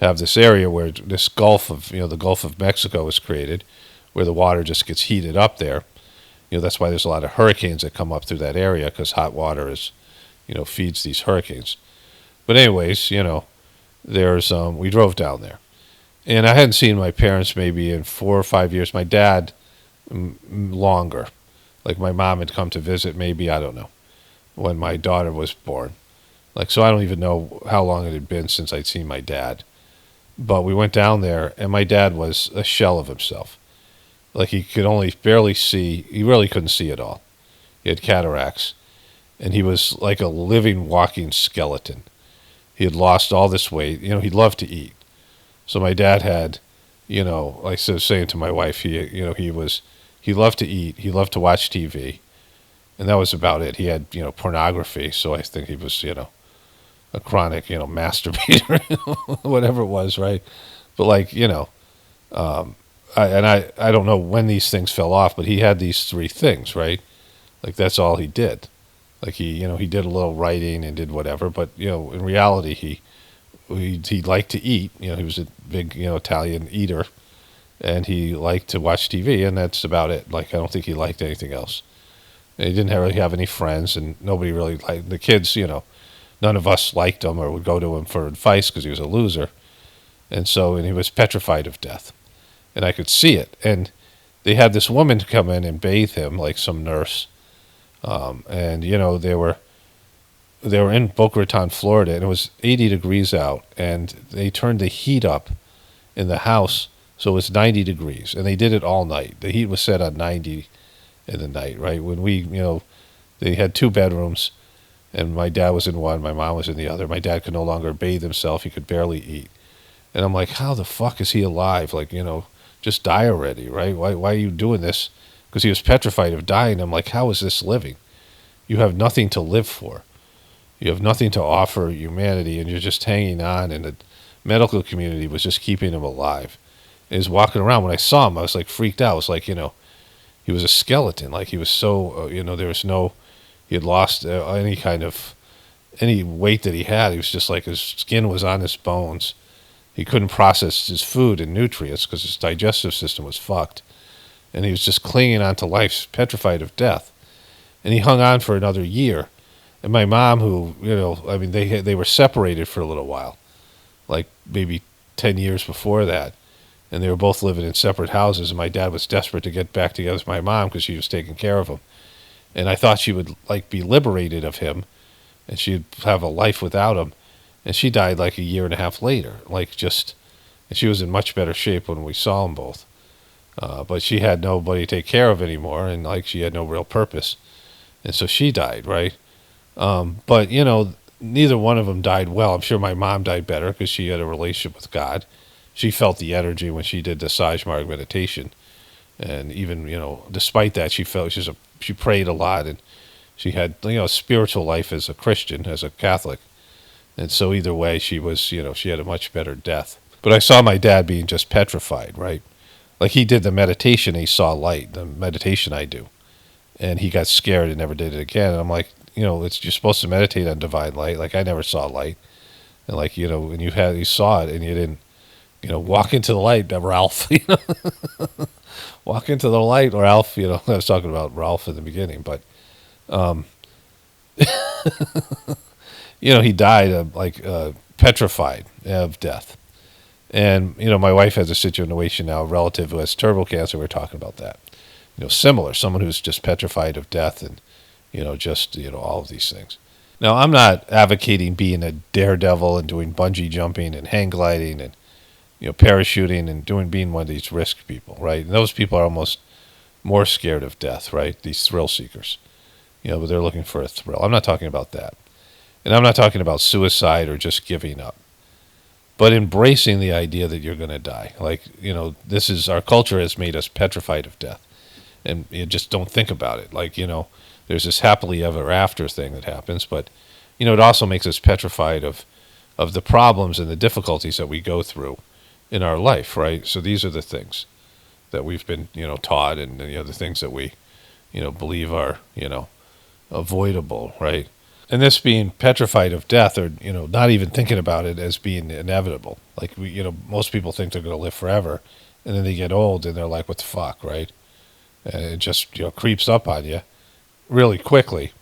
have this area where this Gulf of, you know, the Gulf of Mexico was created, where the water just gets heated up there. You know, that's why there's a lot of hurricanes that come up through that area because hot water is, you know, feeds these hurricanes. But anyways, you know, there's, we drove down there. And I hadn't seen my parents maybe in 4 or 5 years. My dad, longer. Like my mom had come to visit maybe, I don't know, when my daughter was born. Like, so I don't even know how long it had been since I'd seen my dad. But we went down there, and my dad was a shell of himself. Like he could only barely see. He really couldn't see at all. He had cataracts. And he was like a living, walking skeleton. He had lost all this weight. You know, he loved to eat. So my dad had, you know, like I was saying to my wife, he loved to eat. He loved to watch TV. And that was about it. He had, you know, pornography. So I think he was, you know, a chronic, you know, masturbator, whatever it was, right? But like, I don't know when these things fell off, but he had these three things, right? Like that's all he did. Like he did a little writing and did whatever, but in reality, he liked to eat. He was a big Italian eater, and he liked to watch TV, and that's about it. Like I don't think he liked anything else. And he didn't really have any friends, and nobody really liked the kids. None of us liked him or would go to him for advice because he was a loser, and he was petrified of death, and I could see it. And they had this woman come in and bathe him, like some nurse, and they were in Boca Raton, Florida, and it was 80 degrees out, and they turned the heat up in the house so it was 90 degrees, and they did it all night. The heat was set on 90 in the night, right? When they had two bedrooms, and my dad was in one, my mom was in the other. My dad could no longer bathe himself; he could barely eat, and I'm like, how the fuck is he alive? Like, just die already, right? Why are you doing this? Because he was petrified of dying. I'm like, how is this living? You have nothing to live for. You have nothing to offer humanity, and you're just hanging on, and the medical community was just keeping him alive. And he was walking around. When I saw him, I was like freaked out. I was like, he was a skeleton. Like he was so, there was no, he had lost any weight that he had. He was just like his skin was on his bones. He couldn't process his food and nutrients because his digestive system was fucked. And he was just clinging on to life, petrified of death. And he hung on for another year. And my mom, who, they were separated for a little while, like maybe 10 years before that. And they were both living in separate houses. And my dad was desperate to get back together with my mom because she was taking care of him. And I thought she would be liberated of him, and she'd have a life without him. And she died like a year and a half later. And she was in much better shape when we saw them both. But she had nobody to take care of anymore, and she had no real purpose. And so she died, right? But neither one of them died well. I'm sure my mom died better because she had a relationship with God. She felt the energy when she did the Sajmarg meditation. And even, despite that, she prayed a lot, and she had, a spiritual life as a Christian, as a Catholic. And so either way, she had a much better death. But I saw my dad being just petrified, right? Like he did the meditation, and he saw light, the meditation I do. And he got scared and never did it again. And I'm like, you're supposed to meditate on divine light. Like I never saw light. And when you saw it and you didn't, walk into the light, Ralph, walk into the light, or Ralph, I was talking about Ralph in the beginning, but, he died petrified of death. And, my wife has a situation now, a relative who has terminal cancer. We're talking about that. Similar, someone who's just petrified of death and, all of these things. Now, I'm not advocating being a daredevil and doing bungee jumping and hang gliding and, parachuting and being one of these risk people, right? And those people are almost more scared of death, right? These thrill seekers, but they're looking for a thrill. I'm not talking about that. And I'm not talking about suicide or just giving up, but embracing the idea that you're going to die. Our culture has made us petrified of death, and you just don't think about it. There's this happily ever after thing that happens, but, it also makes us petrified of the problems and the difficulties that we go through in our life, right? So these are the things that we've been, taught, and the things that we, believe are, avoidable, right? And this being petrified of death, or, not even thinking about it as being inevitable. Most people think they're going to live forever, and then they get old and they're like, what the fuck, right? And it just, creeps up on you really quickly.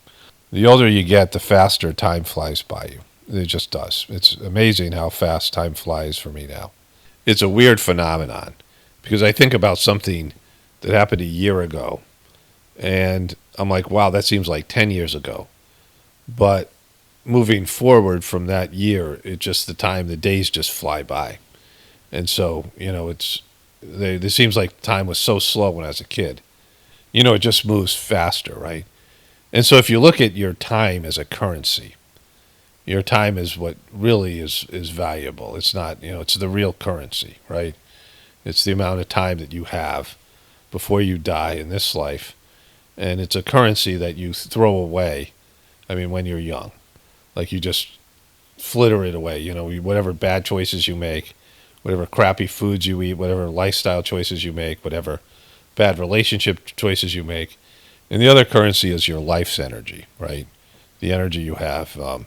The older you get, the faster time flies by you. It just does. It's amazing how fast time flies for me now. It's a weird phenomenon because I think about something that happened a year ago, and I'm like, wow, that seems like 10 years ago. But moving forward from that year, the days just fly by. And so, it seems like time was so slow when I was a kid. It just moves faster, right? And so if you look at your time as a currency, your time is what really is valuable. It's not, it's the real currency, right? It's the amount of time that you have before you die in this life. And it's a currency that you throw away, when you're young. You just flitter it away, whatever bad choices you make, whatever crappy foods you eat, whatever lifestyle choices you make, whatever bad relationship choices you make. And the other currency is your life's energy, right? The energy you have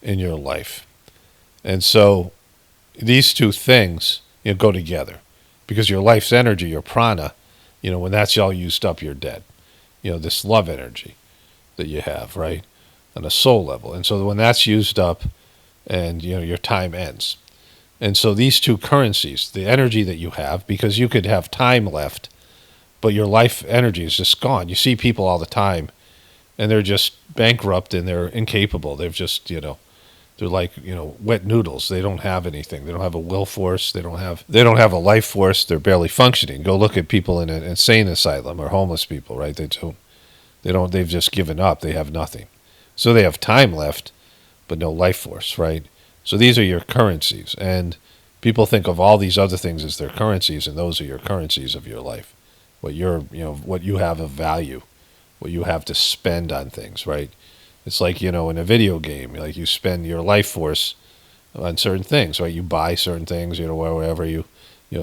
in your life. And so these two things, go together, because your life's energy, your prana, when that's all used up, you're dead. This love energy that you have, right, on a soul level. And so when that's used up, and your time ends. And so these two currencies, the energy that you have, because you could have time left, but your life energy is just gone. You see people all the time, and they're just bankrupt and they're incapable. They've just, they're like, wet noodles. They don't have anything. They don't have a will force. They don't have a life force. They're barely functioning. Go look at people in an insane asylum or homeless people, right? They've just given up. They have nothing. So they have time left, but no life force, right? So these are your currencies. And people think of all these other things as their currencies, and those are your currencies of your life. What you have of value, what you have to spend on things, right? It's like, in a video game, like you spend your life force on certain things, right? You buy certain things, wherever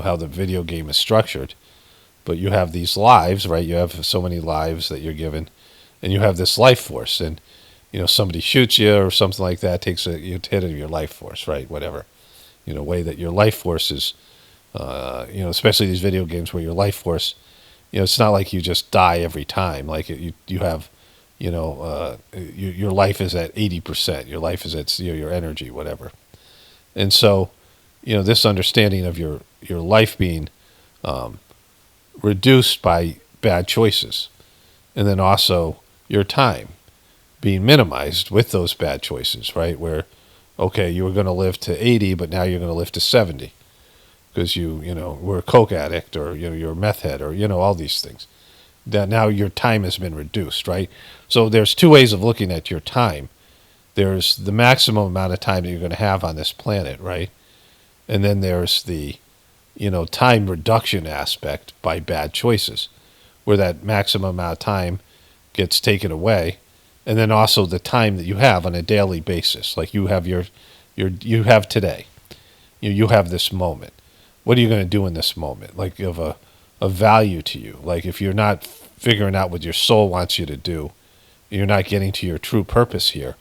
how the video game is structured. But you have these lives, right? You have so many lives that you're given, and you have this life force. And, somebody shoots you or something like that, takes a hit of your life force, right? Whatever, way that your life force is, especially these video games where your life force, it's not like you just die every time. Like you have, your life is at 80%. Your life is at your energy, whatever. And so, this understanding of your life being reduced by bad choices, and then also your time being minimized with those bad choices, right? Where, okay, you were going to live to 80, but now you're going to live to 70 because you were a coke addict, or you're a meth head, or all these things. That now your time has been reduced, right? So there's two ways of looking at your time. There's the maximum amount of time that you're going to have on this planet, right? And then there's the time reduction aspect by bad choices, where that maximum amount of time gets taken away. And then also the time that you have on a daily basis. Like you have you have today. You have this moment. What are you going to do in this moment? Like of a value to you. Like if you're not figuring out what your soul wants you to do, you're not getting to your true purpose here,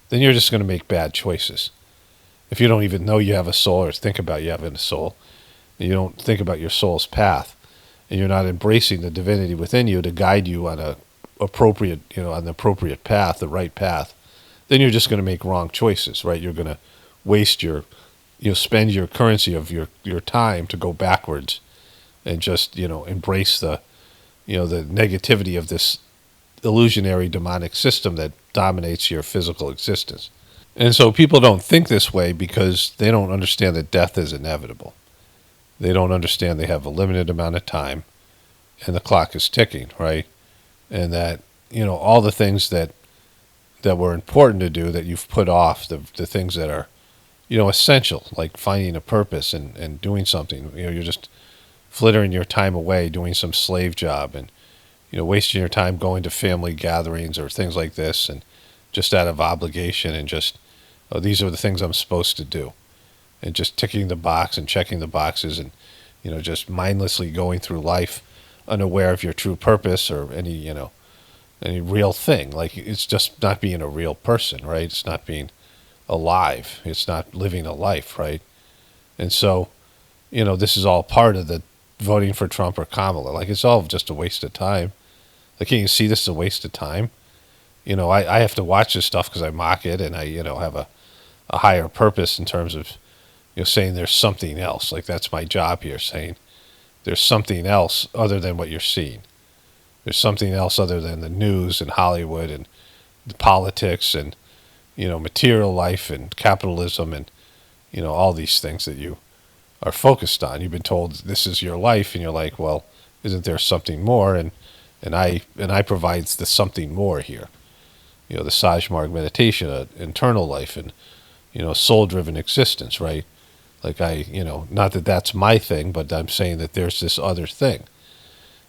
then you're just going to make bad choices. If you don't even know you have a soul, or think about you having a soul, and you don't think about your soul's path, and you're not embracing the divinity within you to guide you on on the appropriate path, the right path, then you're just going to make wrong choices, right? You're going to waste spend your currency of your time to go backwards, and just embrace the the negativity of this illusionary demonic system that dominates your physical existence. And so people don't think this way because they don't understand that death is inevitable. They don't understand they have a limited amount of time, and the clock is ticking, right? And that all the things that were important to do that you've put off, the things that are essential, like finding a purpose and doing something. You're just flittering your time away doing some slave job, and wasting your time going to family gatherings or things like this, and just out of obligation, and just, oh, these are the things I'm supposed to do, and just ticking the box and checking the boxes, and just mindlessly going through life unaware of your true purpose or any real thing. Like it's just not being a real person, right? It's not being alive. It's not living a life, right? And so this is all part of the voting for Trump or Kamala. Like it's all just a waste of time. Like, can't you see this is a waste of time? I have to watch this stuff because I mock it, and I have a higher purpose in terms of saying there's something else. Like that's my job here, saying there's something else other than what you're seeing. There's something else other than the news and Hollywood and the politics and material life and capitalism and all these things that you are focused on. You've been told this is your life, and you're like, well, isn't there something more? And I provides the something more here. The Sajmarg meditation, an internal life, and soul-driven existence, right? Like not that that's my thing, but I'm saying that there's this other thing,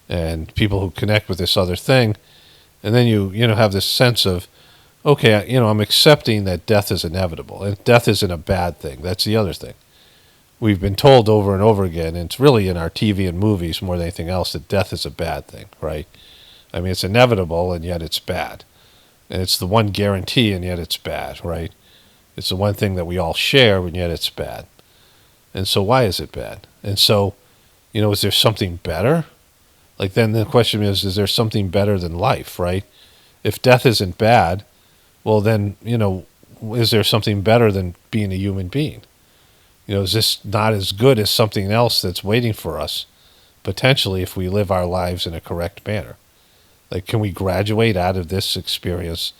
and people who connect with this other thing, and then you have this sense of, okay, I'm accepting that death is inevitable, and death isn't a bad thing. That's the other thing. we've been told over and over again, and it's really in our TV and movies more than anything else, that death is a bad thing, right? I mean, it's inevitable, and yet it's bad. And it's the one guarantee, and yet it's bad, right? It's the one thing that we all share, and yet it's bad. And so why is it bad? And so, is there something better? Like, then the question is there something better than life, right? If death isn't bad, well, then, is there something better than being a human being? Is this not as good as something else that's waiting for us, potentially, if we live our lives in a correct manner? Like, can we graduate out of this experience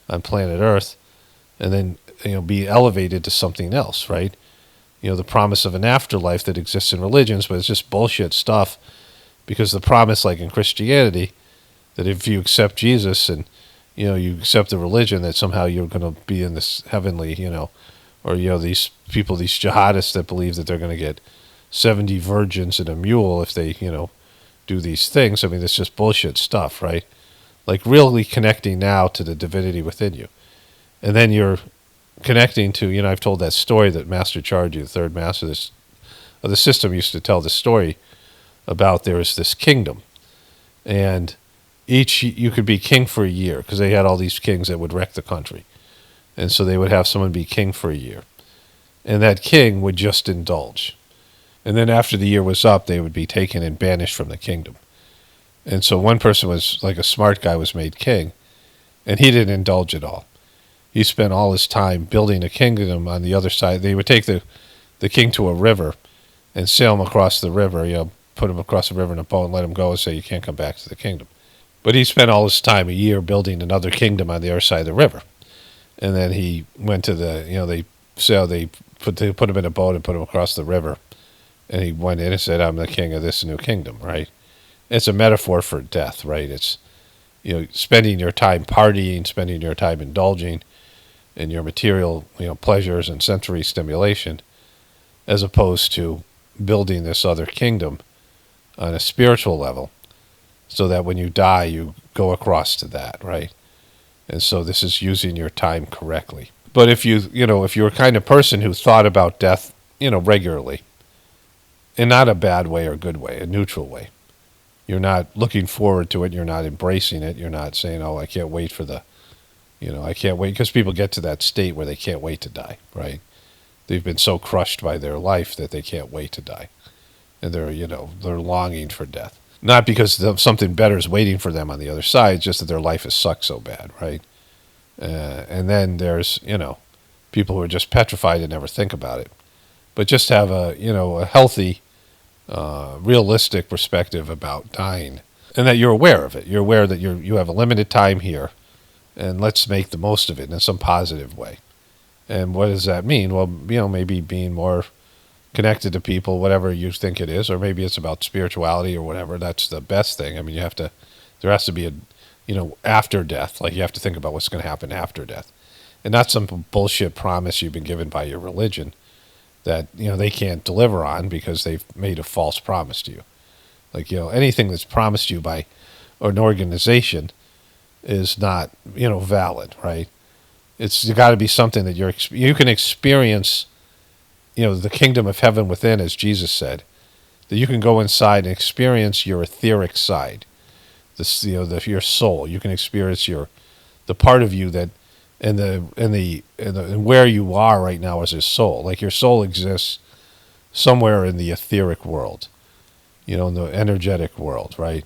on planet Earth and then, be elevated to something else, right? The promise of an afterlife that exists in religions, but it's just bullshit stuff, because the promise, like in Christianity, that if you accept Jesus and, you accept the religion, that somehow you're going to be in this heavenly, or, these people, these jihadists that believe that they're going to get 70 virgins and a mule if they, do these things. I mean, it's just bullshit stuff, right? Like, really connecting now to the divinity within you. And then you're connecting to, I've told that story that Master Chargy, the third master of the system, used to tell the story about there is this kingdom. And you could be king for a year, because they had all these kings that would wreck the country. And so they would have someone be king for a year. And that king would just indulge. And then after the year was up, they would be taken and banished from the kingdom. And so one person was, like a smart guy, was made king, and he didn't indulge at all. He spent all his time building a kingdom on the other side. They would take the king to a river and sail him across the river, put him across the river in a boat and let him go and say, you can't come back to the kingdom. But he spent all his time, a year, building another kingdom on the other side of the river. And then he went to they put him in a boat and put him across the river. And he went in and said, I'm the king of this new kingdom, right? It's a metaphor for death, right? It's, spending your time partying, spending your time indulging in your material, pleasures and sensory stimulation, as opposed to building this other kingdom on a spiritual level, so that when you die, you go across to that, right? And so this is using your time correctly. But if if you're a kind of person who thought about death, regularly, in not a bad way or good way, a neutral way, you're not looking forward to it, you're not embracing it, you're not saying, oh, I can't wait for I can't wait, because people get to that state where they can't wait to die, right? They've been so crushed by their life that they can't wait to die. And they're longing for death. Not because something better is waiting for them on the other side, just that their life has sucked so bad, right? And then there's, people who are just petrified and never think about it. But just have a healthy, realistic perspective about dying, and that you're aware of it. You're aware that you have a limited time here, and let's make the most of it in some positive way. And what does that mean? Well, maybe being more connected to people, whatever you think it is, or maybe it's about spirituality or whatever. That's the best thing. I mean, there has to be after death. Like, you have to think about what's going to happen after death, and not some bullshit promise you've been given by your religion that, they can't deliver on because they've made a false promise to you. Like, anything that's promised you by an organization is not, valid, right? It's got to be something that you can experience, the kingdom of heaven within, as Jesus said, that you can go inside and experience your etheric side, your soul. You can experience the part of you that, and where you are right now as a soul. Like, your soul exists somewhere in the etheric world, in the energetic world, right?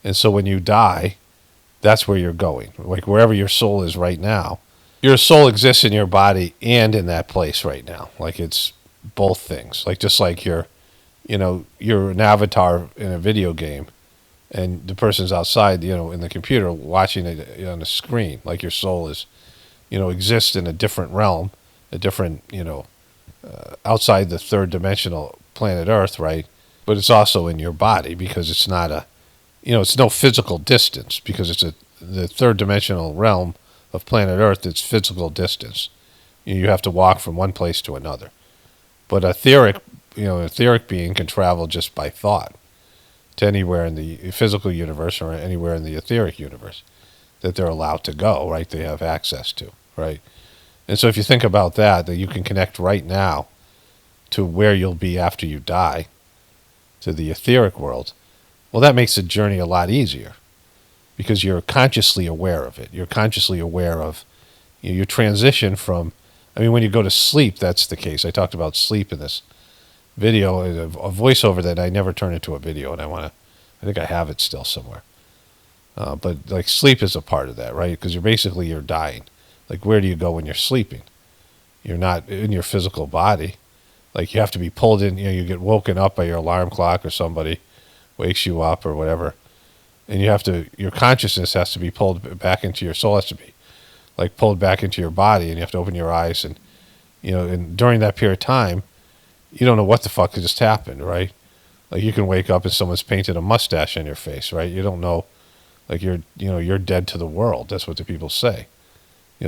And so when you die, that's where you're going. Like, wherever your soul is right now, your soul exists in your body and in that place right now. Like, it's both things. Like, just like you're an avatar in a video game, and the person's outside, in the computer watching it on the screen. Like, your soul is, exists in a different realm, a different, outside the third dimensional planet Earth, right? But it's also in your body, because it's not it's no physical distance, because it's the third dimensional realm of planet Earth. It's physical distance. You have to walk from one place to another. But etheric being can travel just by thought to anywhere in the physical universe or anywhere in the etheric universe that they're allowed to go, right? They have access to, right? And so if you think about that you can connect right now to where you'll be after you die, to the etheric world, well, that makes the journey a lot easier because you're consciously aware of it. You're consciously aware of your transition from, I mean, when you go to sleep, that's the case. I talked about sleep in this video, a voiceover that I never turned into a video, and I think I have it still somewhere. But like sleep is a part of that, right? Because you're dying. Like, where do you go when you're sleeping? You're not in your physical body. Like, you have to be pulled in, you get woken up by your alarm clock or somebody wakes you up or whatever. And your consciousness has to be pulled back into your soul, has to be like pulled back into your body, and you have to open your eyes. And, and during that period of time, you don't know what the fuck just happened, right? Like, you can wake up and someone's painted a mustache on your face, right? You don't know, like, you're dead to the world. That's what the people say.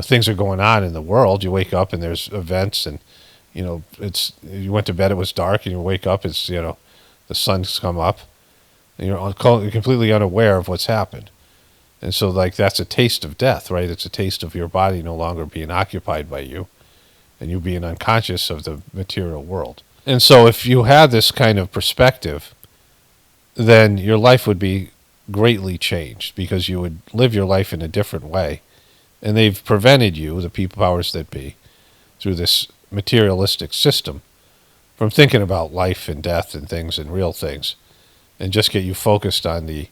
Things are going on in the world. You wake up and there's events, and you went to bed, it was dark, and you wake up, it's the sun's come up, and you're completely unaware of what's happened. And so, like, that's a taste of death, right? It's a taste of your body no longer being occupied by you, and you being unconscious of the material world. And so if you had this kind of perspective, then your life would be greatly changed, because you would live your life in a different way. And they've prevented you, the people powers that be, through this materialistic system, from thinking about life and death and things and real things, and just get you focused on the,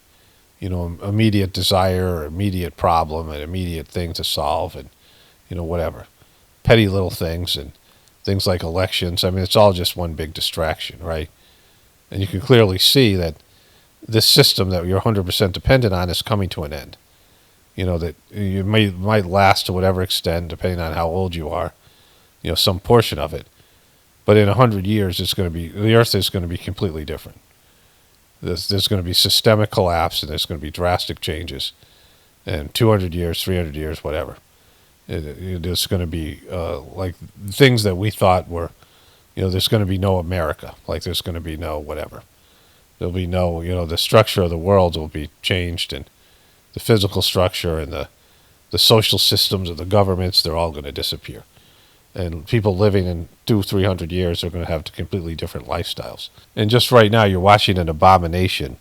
immediate desire or immediate problem and immediate thing to solve, and, whatever. Petty little things and things like elections. I mean, it's all just one big distraction, right? And you can clearly see that this system that you're 100% dependent on is coming to an end. That you might last to whatever extent, depending on how old you are, some portion of it. But in 100 years, the Earth is going to be completely different. There's going to be systemic collapse, and there's going to be drastic changes. And 200 years, 300 years, whatever. There's going to be like things that we thought were, there's going to be no America. Like, there's going to be no whatever. There'll be no, the structure of the world will be changed, and the physical structure and the social systems of the governments, they're all going to disappear. And people living in 200-300 years are going to have completely different lifestyles. And just right now, you're watching an abomination.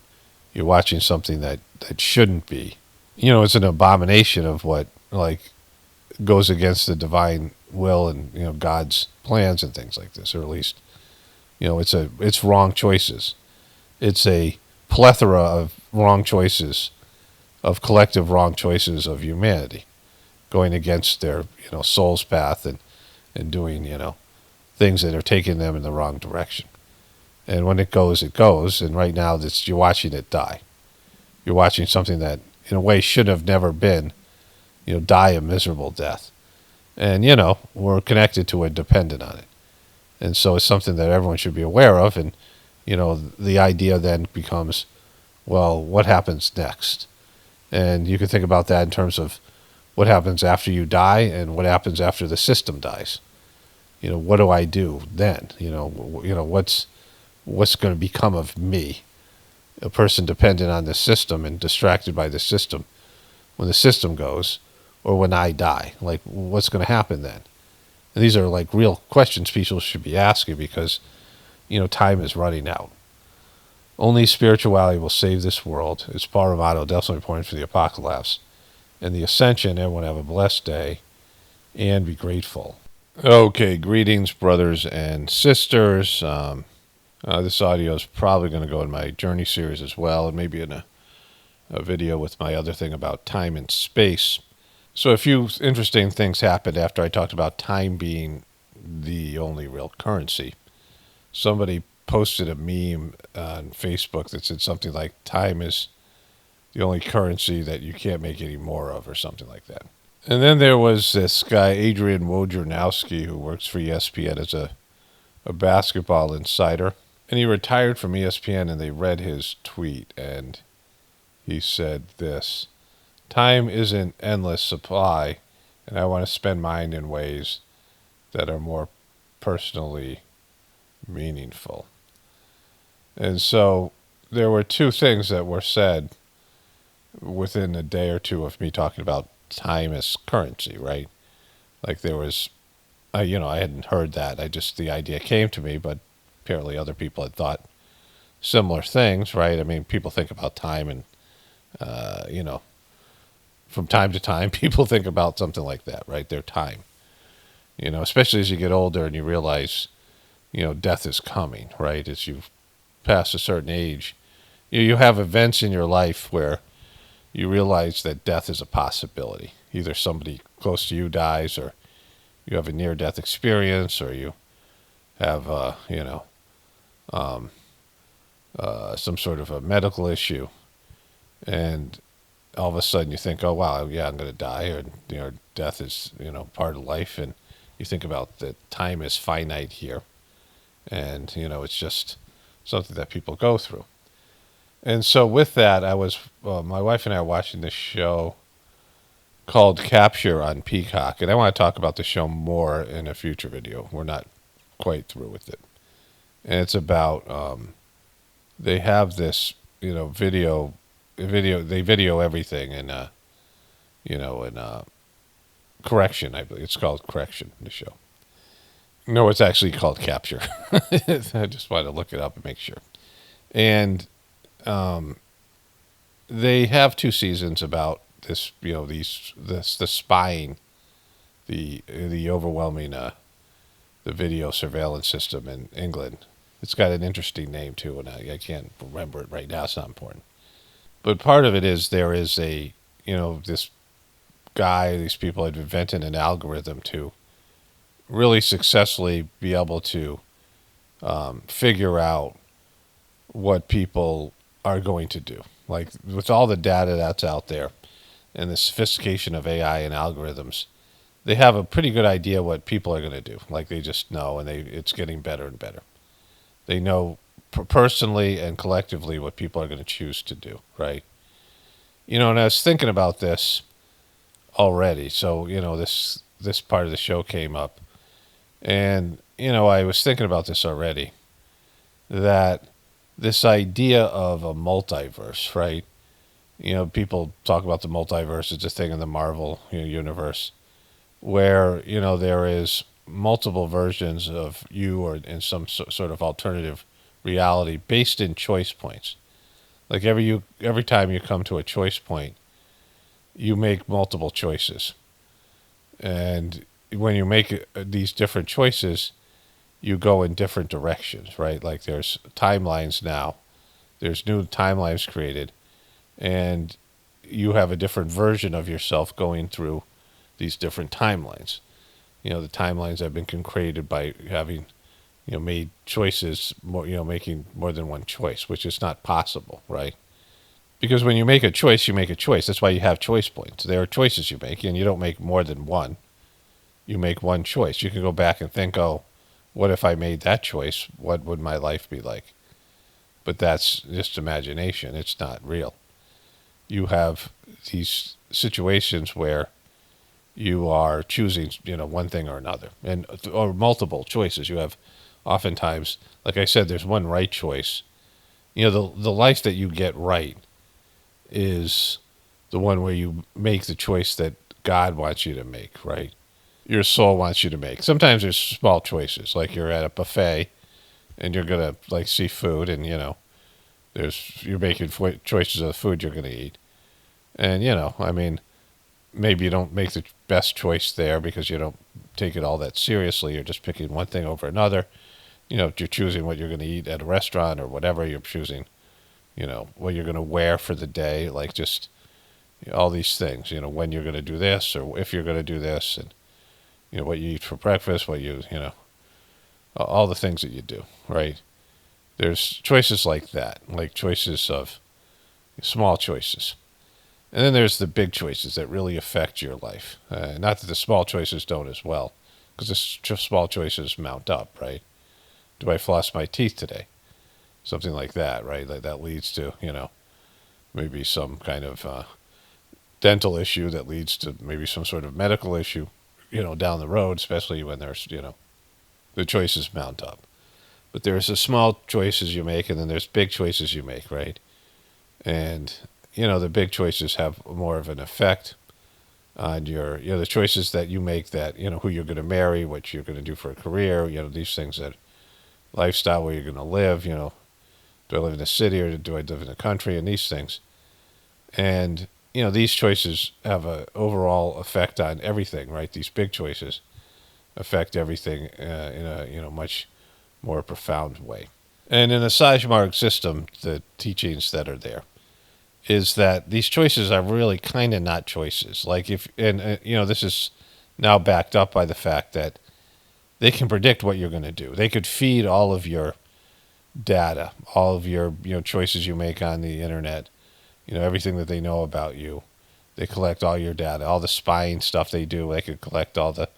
You're watching something that shouldn't be. It's an abomination of what, like, goes against the divine will and, God's plans and things like this. Or at least, it's wrong choices. It's a plethora of wrong choices, of collective wrong choices of humanity, going against their, soul's path and doing, things that are taking them in the wrong direction. And when it goes, it goes. And right now, you're watching it die. You're watching something that, in a way, should have never been, die a miserable death. And, we're connected to it, dependent on it. And so it's something that everyone should be aware of. And, the idea then becomes, well, what happens next? And you can think about that in terms of what happens after you die and what happens after the system dies. What do I do then? What's going to become of me, a person dependent on the system and distracted by the system, when the system goes, or when I die? Like, what's going to happen then? And these are like real questions people should be asking, because, time is running out. Only spirituality will save this world. It's Pranhuiti, definitely pointing for the apocalypse. And the ascension. Everyone have a blessed day and be grateful. Okay, greetings, brothers and sisters. This audio is probably going to go in my journey series as well, and maybe in a video with my other thing about time and space. So a few interesting things happened after I talked about time being the only real currency. Somebody posted a meme on Facebook that said something like, time is the only currency that you can't make any more of, or something like that. And then there was this guy, Adrian Wojnarowski, who works for ESPN as a basketball insider. And he retired from ESPN, and they read his tweet, and he said this: time isn't endless supply, and I want to spend mine in ways that are more personally meaningful. And so there were two things that were said within a day or two of me talking about time as currency, right? Like, there was I hadn't heard that. The idea came to me, but apparently other people had thought similar things, right? I mean, people think about time, and you know, from time to time, people think about something like that, right? Their time, especially as you get older and you realize, death is coming, right? As you pass a certain age, you have events in your life where you realize that death is a possibility. Either somebody close to you dies, or you have a near-death experience, or you have, some sort of a medical issue, and all of a sudden you think, oh wow, yeah, I'm going to die, or death is part of life, and you think about that time is finite here, and it's just something that people go through. And so with that, my wife and I are watching this show called Capture on Peacock, and I want to talk about the show more in a future video. We're not quite through with it, and it's about they have this video. They video everything in Correction. I believe it's called Correction. The show. No, it's actually called Capture. I just wanted to look it up and make sure. And they have 2 seasons about this. The spying, the overwhelming the video surveillance system in England. It's got an interesting name too, and I can't remember it right now. It's not important. But part of it is there is this guy, these people had invented an algorithm to really successfully be able to figure out what people are going to do. Like with all the data that's out there and the sophistication of AI and algorithms, they have a pretty good idea what people are going to do. Like they just know, and it's getting better and better. They know personally and collectively what people are going to choose to do, right? And I was thinking about this already. So, this part of the show came up, and I was thinking about this already, that this idea of a multiverse, right? People talk about the multiverse. It's a thing in the Marvel universe where there is multiple versions of you, or in some sort of alternative reality based in choice points. Like every time you come to a choice point, you make multiple choices, and when you make these different choices, you go in different directions, right? Like there's timelines now, there's new timelines created, and you have a different version of yourself going through these different timelines. The timelines have been created by having, made choices, making more than one choice, which is not possible, right? Because when you make a choice, you make a choice. That's why you have choice points. There are choices you make, and you don't make more than one. You make one choice. You can go back and think, oh, what if I made that choice? What would my life be like? But that's just imagination. It's not real. You have these situations where you are choosing, one thing or another, or multiple choices. You have oftentimes, like I said, there's one right choice. The life that you get right is the one where you make the choice that God wants you to make, right? Your soul wants you to make. Sometimes there's small choices, like you're at a buffet and you're gonna see food, and you're making choices of the food you're gonna eat, and I mean, maybe you don't make the best choice there because you don't take it all that seriously. You're just picking one thing over another. You're choosing what you're going to eat at a restaurant or whatever. You're choosing, what you're going to wear for the day. Like just all these things, when you're going to do this or if you're going to do this, and, what you eat for breakfast, all the things that you do, right? There's choices like that, like choices of small choices. And then there's the big choices that really affect your life. Not that the small choices don't as well, because the small choices mount up, right? Do I floss my teeth today? Something like that, right? That leads to, maybe some kind of dental issue that leads to maybe some sort of medical issue, down the road, especially when there's, the choices mount up. But there's the small choices you make, and then there's big choices you make, right? And the big choices have more of an effect on your, the choices that you make, that, who you're going to marry, what you're going to do for a career, these things, that lifestyle, where you're going to live, do I live in a city or do I live in a country, and these things. And, these choices have an overall effect on everything, right? These big choices affect everything in a, much more profound way. And in the Sajmark system, the teachings that are there is that these choices are really kind of not choices. Like if, and this is now backed up by the fact that they can predict what you're going to do. They could feed all of your data, all of your, choices you make on the internet, everything that they know about you. They collect all your data, all the spying stuff they do. They could collect all the,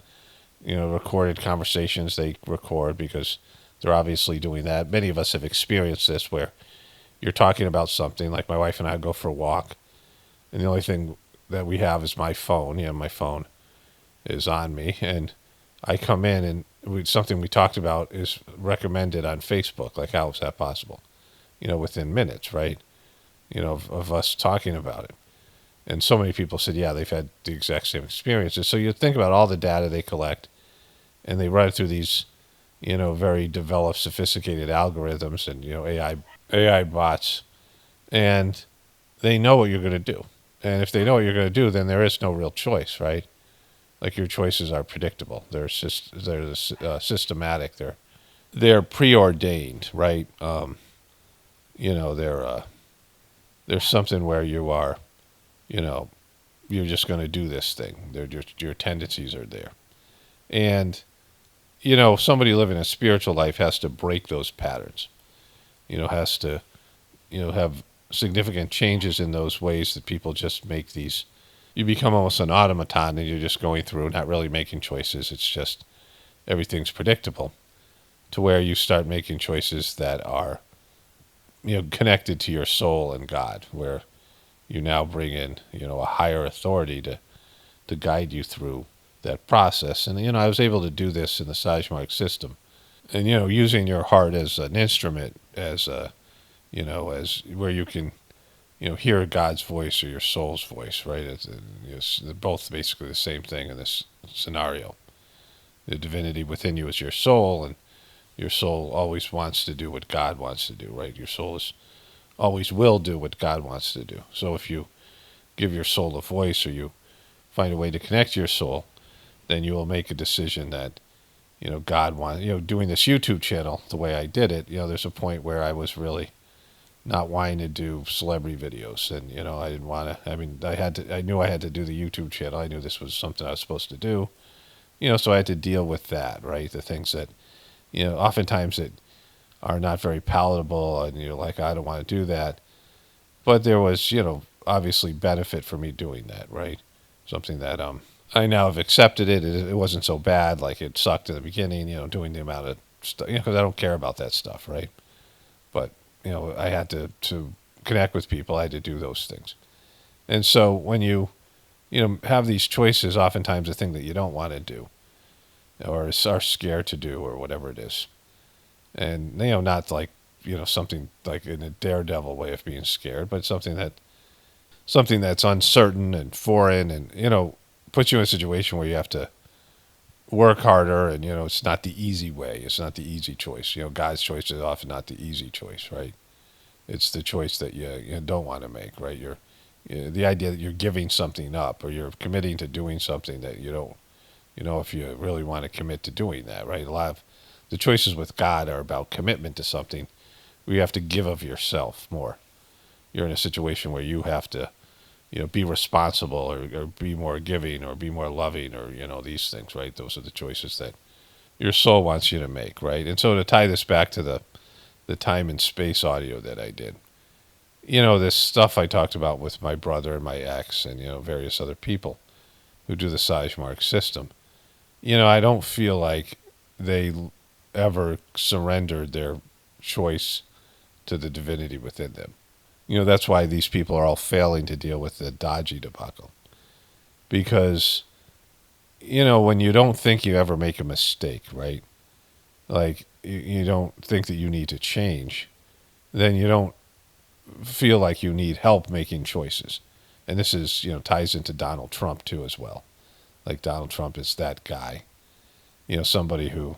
recorded conversations they record, because they're obviously doing that. Many of us have experienced this, where you're talking about something, like my wife and I go for a walk, and the only thing that we have is my phone. My phone is on me, and I come in, and something we talked about is recommended on Facebook. Like, how is that possible? Within minutes, right? Of us talking about it. And so many people said, yeah, they've had the exact same experiences. So you think about all the data they collect, and they run it through these, very developed, sophisticated algorithms and, AI bots, and they know what you're going to do. And if they know what you're going to do, then there is no real choice, right? Like, your choices are predictable. They're systematic. They're preordained, right? There's something where you are, you're just going to do this thing. Your tendencies are there. And, somebody living a spiritual life has to break those patterns, has to, have significant changes in those ways that people just make these. You become almost an automaton, and you're just going through, not really making choices. It's just everything's predictable, to where you start making choices that are, connected to your soul and God, where you now bring in, a higher authority to guide you through that process. And, I was able to do this in the Sajmark system. And, using your heart as an instrument, as a, as where you can, hear God's voice or your soul's voice, right? They're both basically the same thing in this scenario. The divinity within you is your soul, and your soul always wants to do what God wants to do, right? Your soul always will do what God wants to do. So if you give your soul a voice, or you find a way to connect to your soul, then you will make a decision that, God wants, doing this YouTube channel the way I did it, there's a point where I was really not wanting to do celebrity videos. And, I didn't want to, I knew I had to do the YouTube channel. I knew this was something I was supposed to do, so I had to deal with that, right? The things that, oftentimes that are not very palatable, and you're like, I don't want to do that. But there was, obviously benefit for me doing that, right? Something that, I now have accepted it. It wasn't so bad. Like, it sucked in the beginning, doing the amount of stuff, because I don't care about that stuff, right? But, I had to connect with people. I had to do those things. And so when you, have these choices, oftentimes the thing that you don't want to do, or are scared to do, or whatever it is. And, not like, something like in a daredevil way of being scared, but something that's uncertain and foreign, and, puts you in a situation where you have to work harder, and, it's not the easy way. It's not the easy choice. God's choice is often not the easy choice, right? It's the choice that you don't want to make, right? The idea that you're giving something up, or you're committing to doing something that you don't, if you really want to commit to doing that, right? A lot of the choices with God are about commitment to something where you have to give of yourself more. You're in a situation where you have to, be responsible, or be more giving, or be more loving, or, these things, right? Those are the choices that your soul wants you to make, right? And so to tie this back to the time and space audio that I did, this stuff I talked about with my brother and my ex, and, various other people who do the Sajmark system, I don't feel like they ever surrendered their choice to the divinity within them. That's why these people are all failing to deal with the dodgy debacle. Because, when you don't think you ever make a mistake, right? Like, you don't think that you need to change, then you don't feel like you need help making choices. And this is, ties into Donald Trump too as well. Like Donald Trump is that guy, somebody who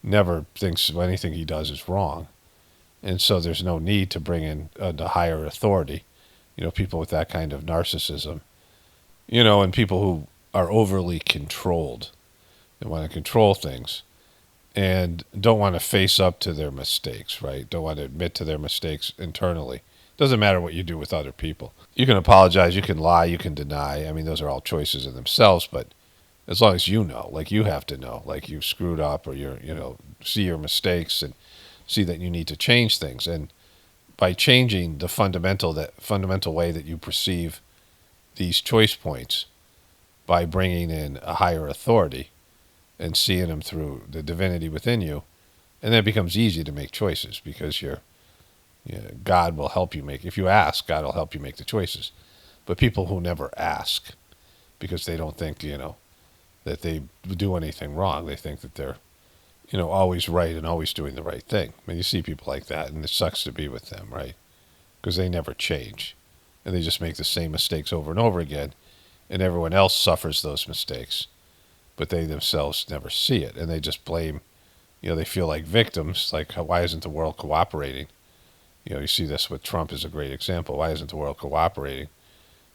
never thinks anything he does is wrong. And so there's no need to bring in the higher authority, people with that kind of narcissism, and people who are overly controlled and want to control things and don't want to face up to their mistakes, right? Don't want to admit to their mistakes internally. Doesn't matter what you do with other people. You can apologize, you can lie, you can deny. I mean, those are all choices in themselves, but as long as you know, like you have to know, like you've screwed up or see your mistakes and see that you need to change things. And by changing the fundamental way that you perceive these choice points, by bringing in a higher authority and seeing them through the divinity within you, and then it becomes easy to make choices because God will help you make. If you ask, God will help you make the choices. But people who never ask because they don't think that they do anything wrong, they think that they're always right and always doing the right thing. I mean, you see people like that, and it sucks to be with them, right? Because they never change, and they just make the same mistakes over and over again, and everyone else suffers those mistakes, but they themselves never see it, and they just blame. They feel like victims. Like, why isn't the world cooperating? You see this with Trump is a great example. Why isn't the world cooperating?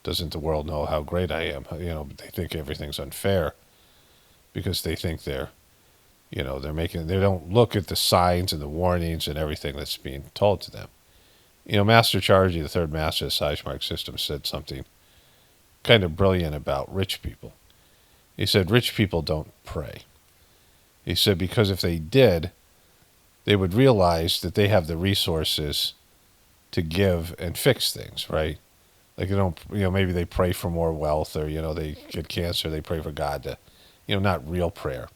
Doesn't the world know how great I am? They think everything's unfair because they think they don't look at the signs and the warnings and everything that's being told to them. Master Chargy, the third master of the Sage system, said something kind of brilliant about rich people. He said, rich people don't pray. He said, because if they did, they would realize that they have the resources to give and fix things, right? Like, they don't, maybe they pray for more wealth or, they get cancer, they pray for God to, not real prayer.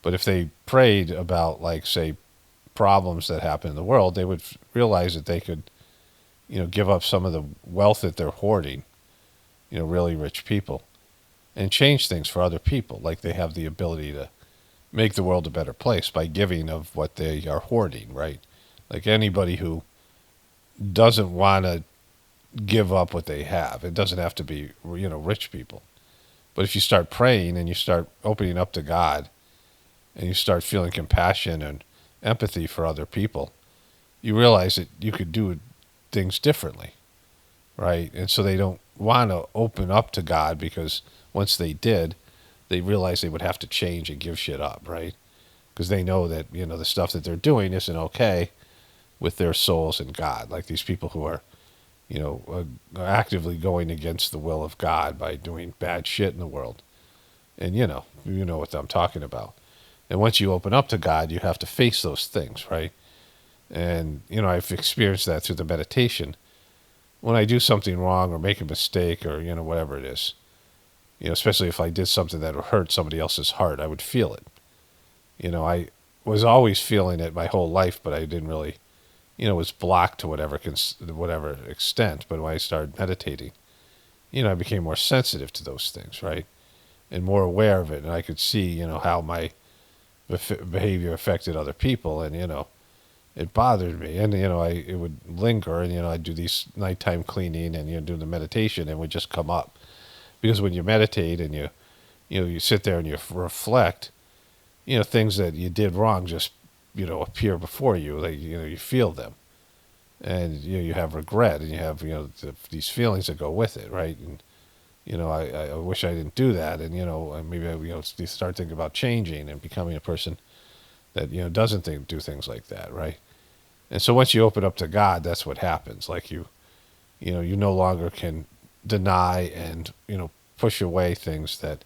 But if they prayed about, like, say, problems that happen in the world, they would realize that they could, give up some of the wealth that they're hoarding, really rich people, and change things for other people. Like, they have the ability to make the world a better place by giving of what they are hoarding, right? Like, anybody who doesn't want to give up what they have, it doesn't have to be, rich people. But if you start praying and you start opening up to God and you start feeling compassion and empathy for other people, you realize that you could do things differently, right? And so they don't want to open up to God because once they did, they realize they would have to change and give shit up, right? Because they know that, the stuff that they're doing isn't okay with their souls and God. Like these people who are, actively going against the will of God by doing bad shit in the world. And you know what I'm talking about. And once you open up to God, you have to face those things, right? And, I've experienced that through the meditation. When I do something wrong or make a mistake or, whatever it is, especially if I did something that would hurt somebody else's heart, I would feel it. I was always feeling it my whole life, but I didn't really, it was blocked to whatever extent. But when I started meditating, I became more sensitive to those things, right? And more aware of it. And I could see, how my behavior affected other people. And, it bothered me. And, it would linger. And, I'd do these nighttime cleaning and, do the meditation, and it would just come up. Because when you meditate and you sit there and you reflect, things that you did wrong just, appear before you. Like, you feel them. And, you have regret and you have, these feelings that go with it, right? And, I wish I didn't do that. And, maybe, you start thinking about changing and becoming a person that, doesn't do things like that, right? And so once you open up to God, that's what happens. Like you no longer can deny and, push away things that,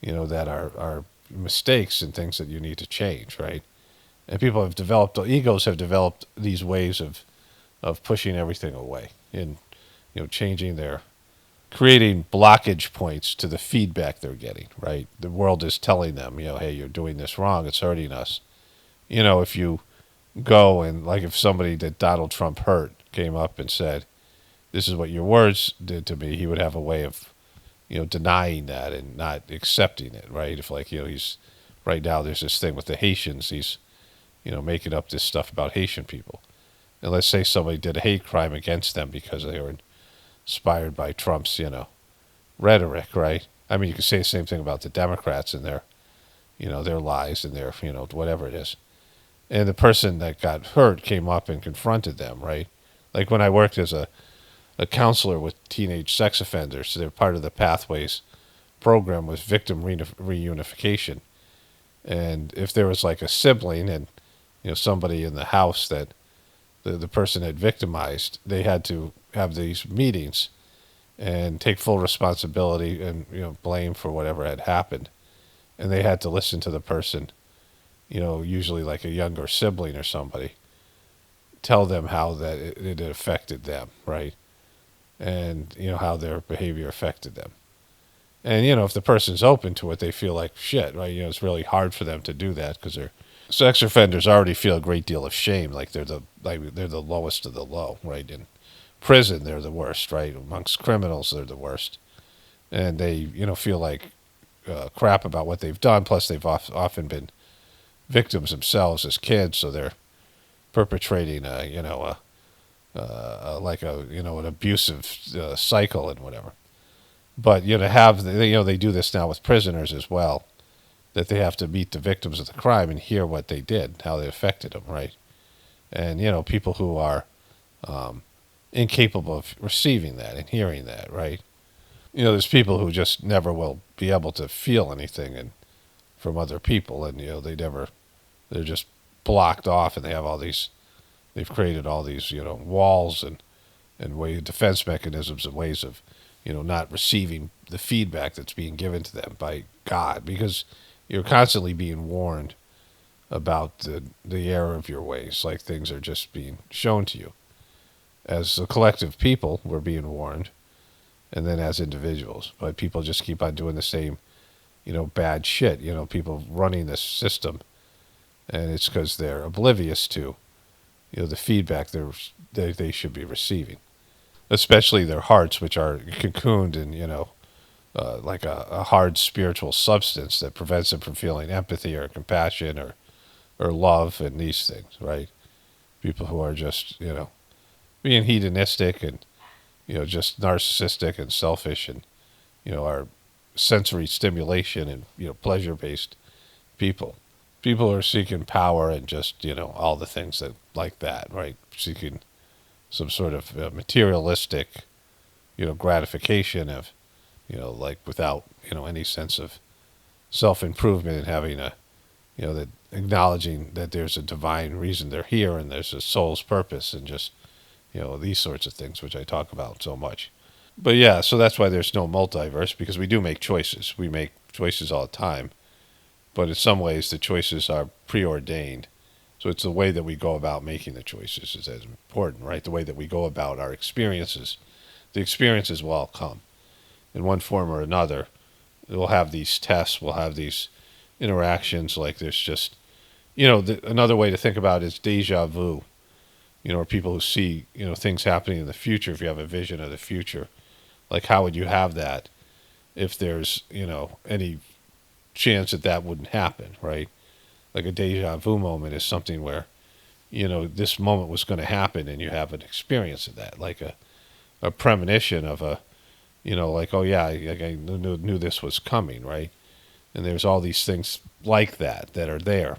that are mistakes and things that you need to change, right? And egos have developed these ways of pushing everything away and, creating blockage points to the feedback they're getting, right? The world is telling them, hey, you're doing this wrong, it's hurting us. If you go and, like, if somebody that Donald Trump hurt came up and said, this is what your words did to me, he would have a way of, denying that and not accepting it, right? If, like, he's, right now there's this thing with the Haitians, he's, making up this stuff about Haitian people. And let's say somebody did a hate crime against them because they were inspired by Trump's, rhetoric, right? I mean, you could say the same thing about the Democrats and their, their lies and their, whatever it is. And the person that got hurt came up and confronted them, right? Like when I worked as a counselor with teenage sex offenders, so they're part of the Pathways program was victim reunification. And if there was like a sibling and, somebody in the house that the person had victimized, they had to have these meetings and take full responsibility and, blame for whatever had happened. And they had to listen to the person, usually like a younger sibling or somebody, tell them how that it affected them, right? And, how their behavior affected them. And, if the person's open to it, they feel like shit, right? It's really hard for them to do that because they're sex offenders already feel a great deal of shame, like they're the lowest of the low, right? In prison, they're the worst, right? Amongst criminals, they're the worst, and they, feel like crap about what they've done. Plus, they've often been victims themselves as kids, so they're perpetrating, like an abusive cycle and whatever. But to have they do this now with prisoners as well, that they have to meet the victims of the crime and hear what they did, how they affected them, right? And people who are incapable of receiving that and hearing that, right? There's people who just never will be able to feel anything and from other people, and they're just blocked off, and they've created all these walls and defense mechanisms and ways of not receiving the feedback that's being given to them by God, because you're constantly being warned about the error of your ways, like things are just being shown to you. As a collective people, we're being warned, and then as individuals, but people just keep on doing the same, bad shit. People running this system, and it's because they're oblivious to, the feedback they should be receiving, especially their hearts, which are cocooned in, like a hard spiritual substance that prevents them from feeling empathy or compassion or love and these things, right? People who are just, being hedonistic and, just narcissistic and selfish and, are sensory stimulation and, pleasure-based people. People are seeking power and just, all the things that like that, right? Seeking some sort of materialistic, gratification of, like without, any sense of self-improvement and having that acknowledging that there's a divine reason they're here and there's a soul's purpose and just, these sorts of things, which I talk about so much. But yeah, so that's why there's no multiverse, because we do make choices. We make choices all the time, but in some ways the choices are preordained. So it's the way that we go about making the choices is as important, right? The way that we go about our experiences. The experiences will all come in one form or another. We'll have these tests, we'll have these interactions, like there's just, another way to think about it is deja vu, or people who see, things happening in the future. If you have a vision of the future, like how would you have that if there's, any chance that wouldn't happen, right? Like a deja vu moment is something where, this moment was going to happen and you have an experience of that, like a premonition of a, like, oh yeah, I knew this was coming, right? And there's all these things like that are there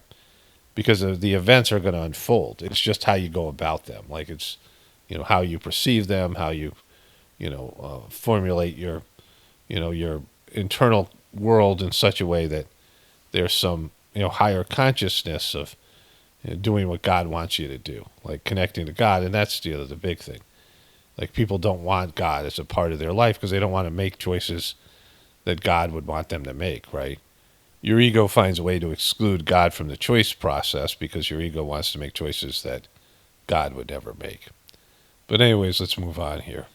because of the events are going to unfold. It's just how you go about them. Like it's, how you perceive them, how you, formulate your, your internal world in such a way that there's some, higher consciousness of doing what God wants you to do, like connecting to God. And that's the big thing. Like people don't want God as a part of their life because they don't want to make choices that God would want them to make, right? Your ego finds a way to exclude God from the choice process because your ego wants to make choices that God would never make. But anyways, let's move on here.